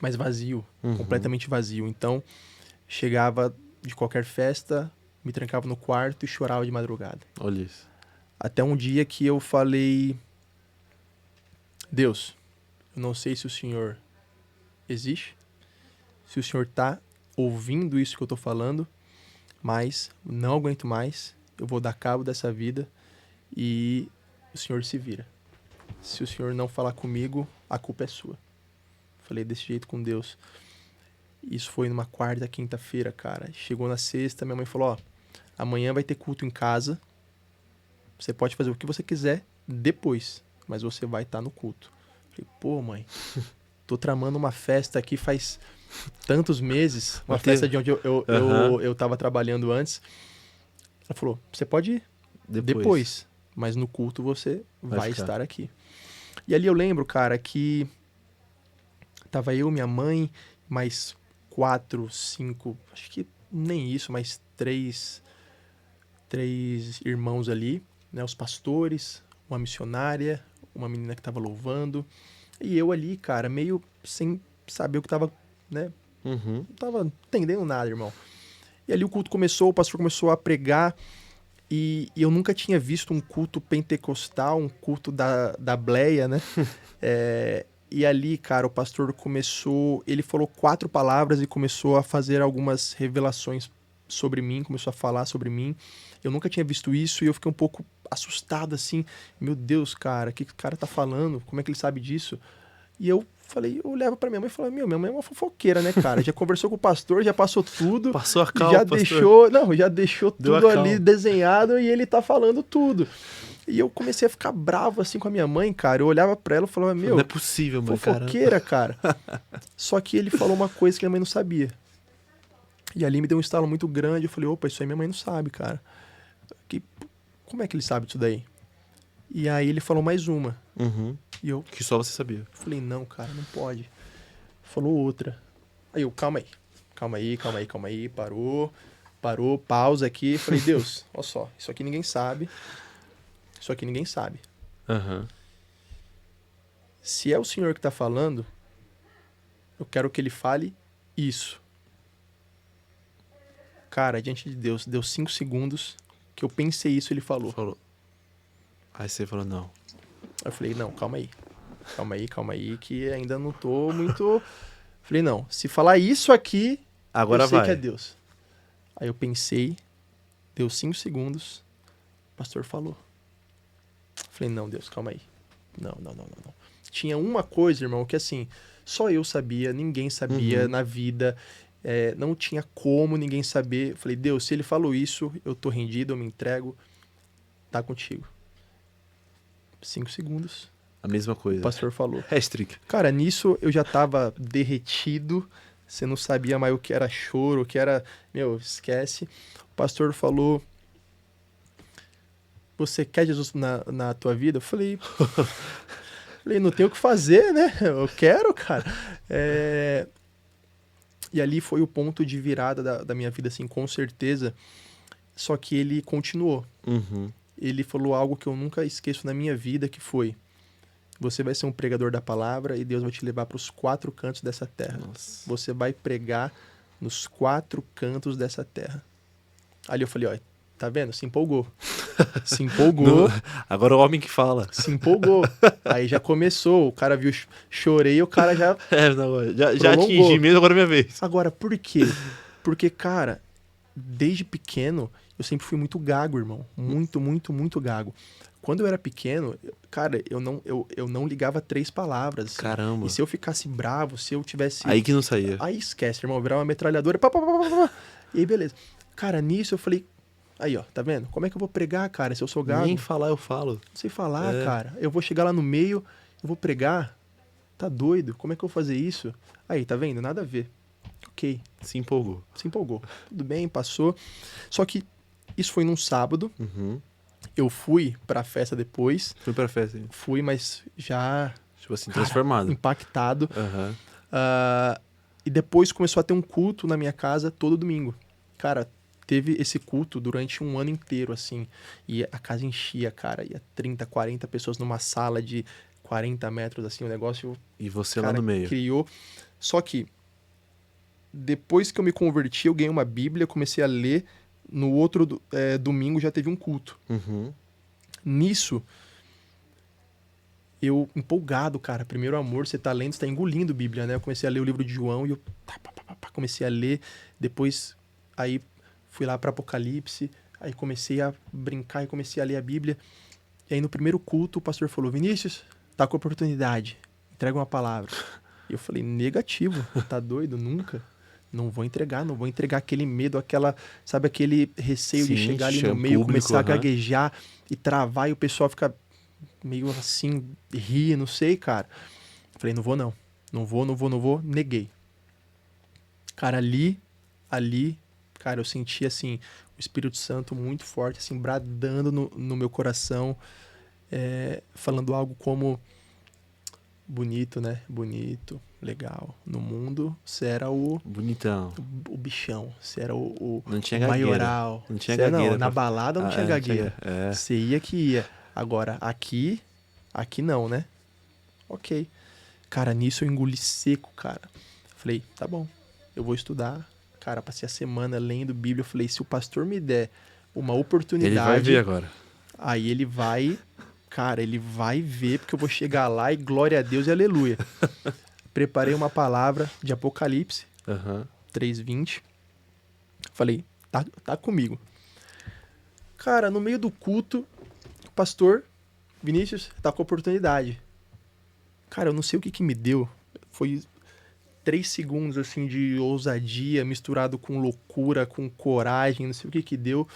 mas vazio, completamente vazio. Então, chegava de qualquer festa, me trancava no quarto e chorava de madrugada. Olha isso. Até um dia que eu falei: Deus, eu não sei se o Senhor existe, se o Senhor tá ouvindo isso que eu tô falando, mas não aguento mais, eu vou dar cabo dessa vida e o Senhor se vira. Se o Senhor não falar comigo, a culpa é sua. Falei desse jeito com Deus. Isso foi numa quarta, quinta-feira, cara. Chegou na sexta, minha mãe falou: amanhã vai ter culto em casa, você pode fazer o que você quiser depois, mas você vai estar no culto. Falei: pô, mãe, tô tramando uma festa aqui faz tantos meses, uma festa de onde eu tava trabalhando antes. Ela falou: você pode ir depois, mas no culto você vai estar aqui. E ali eu lembro, cara, que tava eu, minha mãe, mais 4, 5, acho que nem isso, mais três irmãos ali, né? Os pastores, uma missionária, uma menina que tava louvando, e eu ali, cara, meio sem saber o que tava, né? Não tava entendendo nada, irmão. E ali o culto começou, o pastor começou a pregar, e eu nunca tinha visto um culto pentecostal, um culto da Bleia, né? E ali, cara, o pastor começou, ele falou 4 palavras e começou a fazer algumas revelações sobre mim, começou a falar sobre mim. Eu nunca tinha visto isso e eu fiquei um pouco assustado, assim. Meu Deus, cara, o que o cara tá falando? Como é que ele sabe disso? E eu olhava pra minha mãe e falava: minha mãe é uma fofoqueira, né, cara? Já conversou com o pastor, já passou tudo. Passou a cal, já pastor. Já deixou tudo ali desenhado e ele tá falando tudo. E eu comecei a ficar bravo, assim, com a minha mãe, cara. Eu olhava pra ela e falava, Não meu, é possível, mano, cara. fofoqueira, cara. Só que ele falou uma coisa que a minha mãe não sabia. E ali me deu um estalo muito grande. Eu falei, opa, isso aí minha mãe não sabe, cara. Que, como é que ele sabe disso daí? E aí ele falou mais uma. Uhum. E eu Que só você sabia. falei, não, cara, não pode. Falou outra. Aí eu, calma aí. Parou, pausa aqui. Falei, Deus, olha só, isso aqui ninguém sabe. Aham. Se é o Senhor que tá falando, eu quero que ele fale isso. Cara, diante de Deus, deu 5 segundos que eu pensei isso, ele falou. Falou. Aí você falou, não. Aí eu falei, não, calma aí, que ainda não tô muito... Falei, não, se falar isso aqui, Agora eu sei vai. que é Deus. Aí eu pensei, deu 5 segundos, o pastor falou. Falei, não, Deus, calma aí. Não. Tinha uma coisa, irmão, que assim, só eu sabia, ninguém sabia na vida, não tinha como ninguém saber. Falei, Deus, se ele falou isso, eu tô rendido, eu me entrego, tá contigo. 5 segundos, A mesma o coisa. pastor falou. Hashtag. Cara, nisso eu já tava derretido, você não sabia mais o que era choro, o que era... Meu, esquece. O pastor falou, você quer Jesus na tua vida? Eu falei, não tenho o que fazer, né? Eu quero, cara. E ali foi o ponto de virada da minha vida, assim, com certeza. Só que ele continuou. Uhum. Ele falou algo que eu nunca esqueço na minha vida, que foi: você vai ser um pregador da palavra e Deus vai te levar para os 4 cantos dessa terra. Nossa. Você vai pregar nos 4 cantos dessa terra. Ali eu falei, ó, tá vendo? Se empolgou. Não, agora o homem que fala. Se empolgou. Aí já começou, o cara viu, chorei, o cara já... Não, já Prolongou. atingi mesmo, agora é minha vez. Agora, por quê? Porque, cara, desde pequeno, eu sempre fui muito gago, irmão. Muito gago. Quando eu era pequeno, cara, eu não ligava 3 palavras. Assim. Caramba. E se eu ficasse bravo, se eu tivesse... Aí que não saía. Aí esquece, irmão, virar uma metralhadora. Pá, pá, pá, pá, pá. E aí, beleza. Cara, nisso eu falei... Aí, ó, tá vendo? Como é que eu vou pregar, cara, se eu sou gago? Nem falar eu falo. Não sei falar, cara. Eu vou chegar lá no meio, eu vou pregar. Tá doido? Como é que eu vou fazer isso? Aí, tá vendo? Nada a ver. Ok. Se empolgou. Se empolgou. Tudo bem, passou. Só que isso foi num sábado. Uhum. Eu fui pra festa depois. Fui pra festa, hein? Fui, mas já Tipo assim, transformado. impactado. Aham. E depois começou a ter um culto na minha casa todo domingo. Cara, teve esse culto durante um ano inteiro, assim. E a casa enchia, cara. Ia 30, 40 pessoas numa sala de 40 metros, assim. O negócio, E você cara, lá no meio. criou. Só que, depois que eu me converti, eu ganhei uma Bíblia, comecei a ler. No outro domingo já teve um culto. Uhum. Nisso, eu empolgado, cara. Primeiro amor, você tá lendo, você tá engolindo Bíblia, né? Eu comecei a ler o livro de João e eu comecei a ler. Depois, aí fui lá para Apocalipse, aí comecei a brincar e comecei a ler a Bíblia. E aí no primeiro culto o pastor falou, Vinícius, tá com oportunidade, entrega uma palavra. E eu falei, negativo, tá doido? Nunca. Não vou entregar aquele medo, sabe, aquele receio de Sim, chegar ali no chama meio, público, começar a aham. gaguejar e travar e o pessoal fica meio assim, rir, não sei, cara. Falei, não vou, neguei. Cara, ali, cara, eu senti, assim, o Espírito Santo muito forte, assim, bradando no meu coração, falando algo como, bonito, né? Bonito, legal. No mundo, você era o Bonitão. bichão, você era o Não tinha gagueira. maioral. Não tinha Você- gagueira na pra- balada não tinha não gagueira. É. Você ia que ia. Agora, aqui não, né? Ok. Cara, nisso eu engoli seco, cara. Falei, tá bom, eu vou estudar. Cara, passei a semana lendo Bíblia. Eu falei, se o pastor me der uma oportunidade... Ele vai ver agora. Aí ele vai... Cara, ele vai ver, porque eu vou chegar lá e glória a Deus e aleluia. Preparei uma palavra de Apocalipse, Aham. 3:20. Falei, tá comigo. Cara, no meio do culto, o pastor, Vinícius, tá com oportunidade. Cara, eu não sei o que me deu. Foi 3 segundos, assim, de ousadia, misturado com loucura, com coragem, não sei o que deu.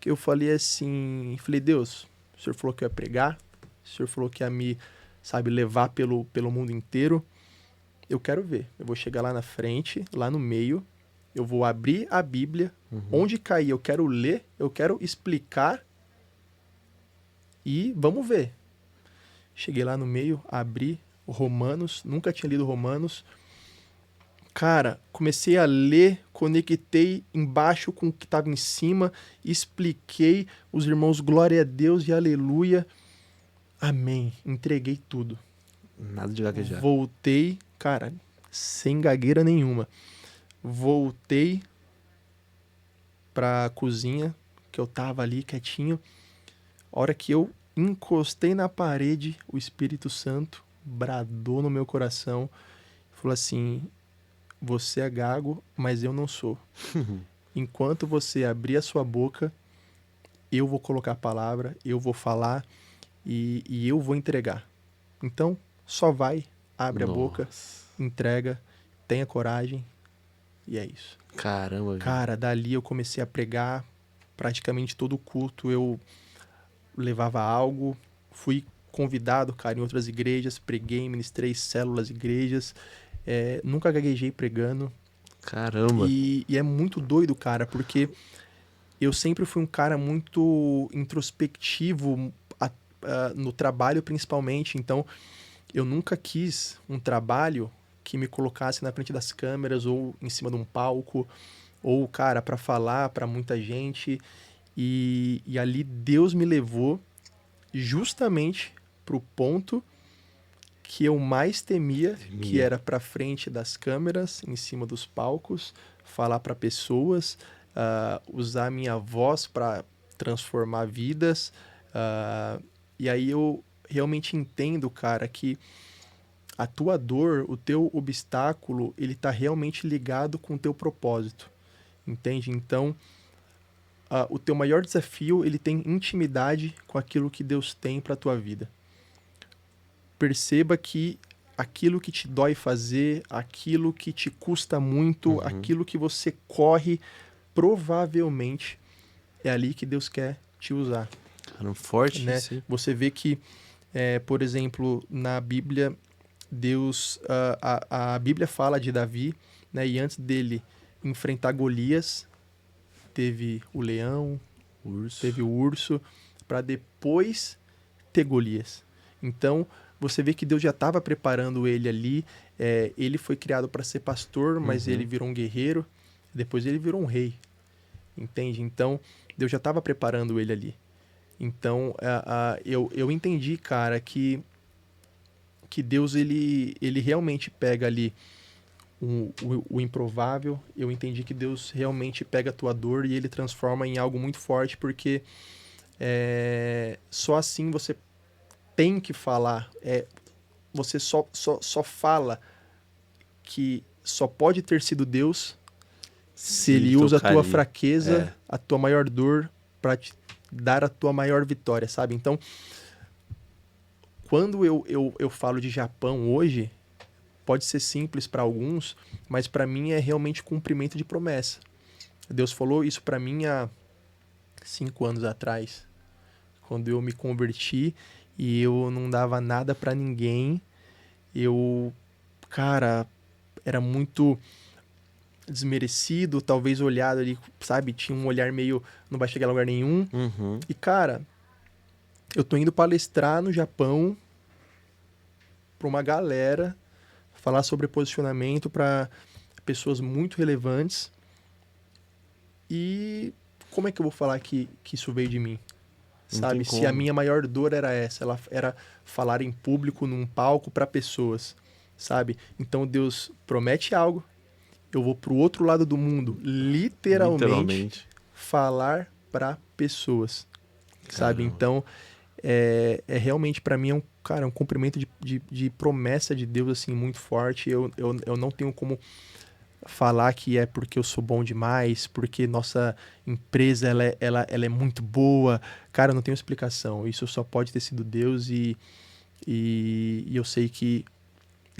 Que eu falei assim, falei, Deus, o Senhor falou que eu ia pregar, o Senhor falou que ia me, sabe, levar pelo mundo inteiro. Eu quero ver. Eu vou chegar lá na frente, lá no meio, eu vou abrir a Bíblia, onde cair eu quero ler, eu quero explicar e vamos ver. Cheguei lá no meio, abri o Romanos, nunca tinha lido Romanos. Cara, comecei a ler, conectei embaixo com o que estava em cima, expliquei, os irmãos, glória a Deus e aleluia. Amém. Entreguei tudo. Nada de gaguejar. Voltei, cara, sem gagueira nenhuma. Voltei pra cozinha, que eu tava ali quietinho. A hora que eu encostei na parede, o Espírito Santo bradou no meu coração. Falou assim, você é gago, mas eu não sou. Enquanto você abrir a sua boca, eu vou colocar a palavra, eu vou falar e eu vou entregar. Então, só vai, abre a boca, entrega, tenha coragem e é isso. Caramba, velho. Cara, dali eu comecei a pregar, praticamente todo culto eu levava algo, fui convidado, cara, em outras igrejas, preguei, ministrei células, igrejas, nunca gaguejei pregando. Caramba. E é muito doido, cara, porque eu sempre fui um cara muito introspectivo no trabalho, principalmente. Então, eu nunca quis um trabalho que me colocasse na frente das câmeras ou em cima de um palco, ou, cara, para falar para muita gente. E ali Deus me levou justamente pro ponto que eu mais temia, que era para frente das câmeras, em cima dos palcos, falar para pessoas, usar a minha voz para transformar vidas. E aí eu realmente entendo, cara, que a tua dor, o teu obstáculo, ele tá realmente ligado com o teu propósito, entende? Então, o teu maior desafio, ele tem intimidade com aquilo que Deus tem para tua vida. Perceba que aquilo que te dói fazer, aquilo que te custa muito, aquilo que você corre, provavelmente é ali que Deus quer te usar. Cara, forte, né? sim. Você vê que, por exemplo, na Bíblia, Deus, a Bíblia fala de Davi, né? E antes dele enfrentar Golias, teve o leão, teve o urso, para depois ter Golias. Então, você vê que Deus já estava preparando ele ali. Ele foi criado para ser pastor, mas ele virou um guerreiro. Depois ele virou um rei. Entende? Então, Deus já estava preparando ele ali. Então, eu entendi, cara, que Deus, ele realmente pega ali o improvável. Eu entendi que Deus realmente pega a tua dor e ele transforma em algo muito forte, porque só assim você tem que falar. Você só fala que só pode ter sido Deus se ele usa a tua fraqueza, a tua maior dor, para te dar a tua maior vitória, sabe? Então, quando eu falo de Japão hoje, pode ser simples para alguns, mas para mim é realmente cumprimento de promessa. Deus falou isso para mim há 5 anos atrás, quando eu me converti e eu não dava nada para ninguém. Eu, cara, era muito desmerecido, talvez olhado ali, sabe? Tinha um olhar meio, não vai chegar a lugar nenhum. E, cara, eu tô indo palestrar no Japão pra uma galera, falar sobre posicionamento para pessoas muito relevantes. E como é que eu vou falar que isso veio de mim? Sabe? Se a minha maior dor era essa, ela era falar em público, num palco para pessoas, sabe? Então Deus promete algo, eu vou pro outro lado do mundo, literalmente. Falar para pessoas, sabe? Então, realmente para mim é um cumprimento de promessa de Deus, assim, muito forte. Eu não tenho como falar que é porque eu sou bom demais, porque nossa empresa ela é muito boa. Cara, eu não tenho explicação. Isso só pode ter sido Deus e eu sei que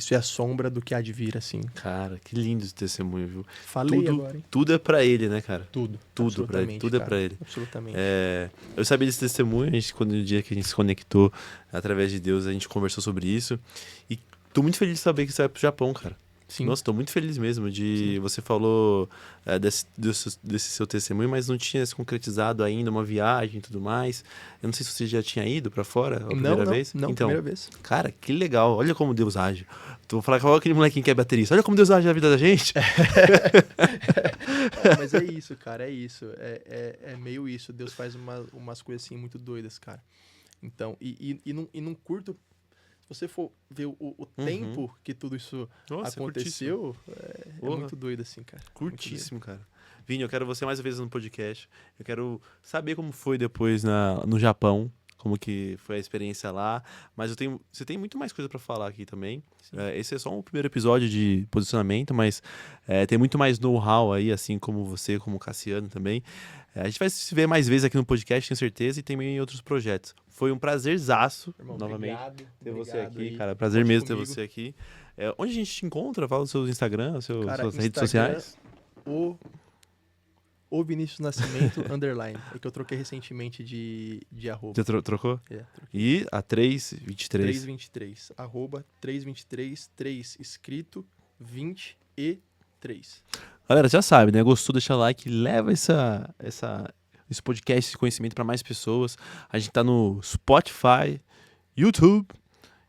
isso é a sombra do que há de vir, assim. Cara, que lindo esse testemunho, viu? Falei Tudo, agora, hein? tudo é pra ele, né, cara? Tudo. Tudo pra ele, Absolutamente, tudo é cara. pra ele. Absolutamente. Eu sabia desse testemunho, quando no dia que a gente se conectou através de Deus, a gente conversou sobre isso. E tô muito feliz de saber que você vai pro Japão, cara. Sim. Nossa, tô muito feliz mesmo de... Você falou desse seu testemunho, mas não tinha se concretizado ainda, uma viagem e tudo mais. Eu não sei se você já tinha ido pra fora a primeira vez. Não, Então, primeira vez. cara, que legal. Olha como Deus age. Tu vou falar com aquele molequinho que é baterista. Olha como Deus age na vida da gente. Mas é isso, cara, é isso. É meio isso. Deus faz umas coisas assim muito doidas, cara. Então, e num curto... Se você for ver o tempo que tudo isso Nossa, aconteceu, é Porra. muito doido, assim, cara. Curtíssimo, cara. Vini, eu quero você mais vezes no podcast. Eu quero saber como foi depois no Japão, como que foi a experiência lá. Mas você tem muito mais coisa pra falar aqui também. Esse é só um primeiro episódio de posicionamento, mas tem muito mais know-how aí, assim como você, como o Cassiano também. A gente vai se ver mais vezes aqui no podcast, tenho certeza, e também em outros projetos. Foi um prazerzaço, Irmão, novamente, obrigado, ter você obrigado aqui, aí. cara. Prazer Conte mesmo ter comigo. você aqui. Onde a gente te encontra? Fala os seus Instagram, Cara, suas redes Instagram, sociais. O Vinícius Nascimento, underline. É que eu troquei recentemente de arroba. Você trocou? Troquei. E a 323. 323. Arroba 323, 3 escrito, 20 e 3. Galera, já sabe, né? Gostou? Deixa like, leva esse podcast, esse conhecimento para mais pessoas. A gente tá no Spotify, YouTube,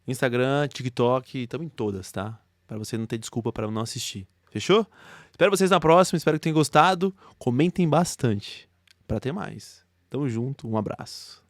Instagram, TikTok, estamos em todas, tá? Para você não ter desculpa para não assistir. Fechou? Espero vocês na próxima, espero que tenham gostado. Comentem bastante para ter mais. Tamo junto, um abraço.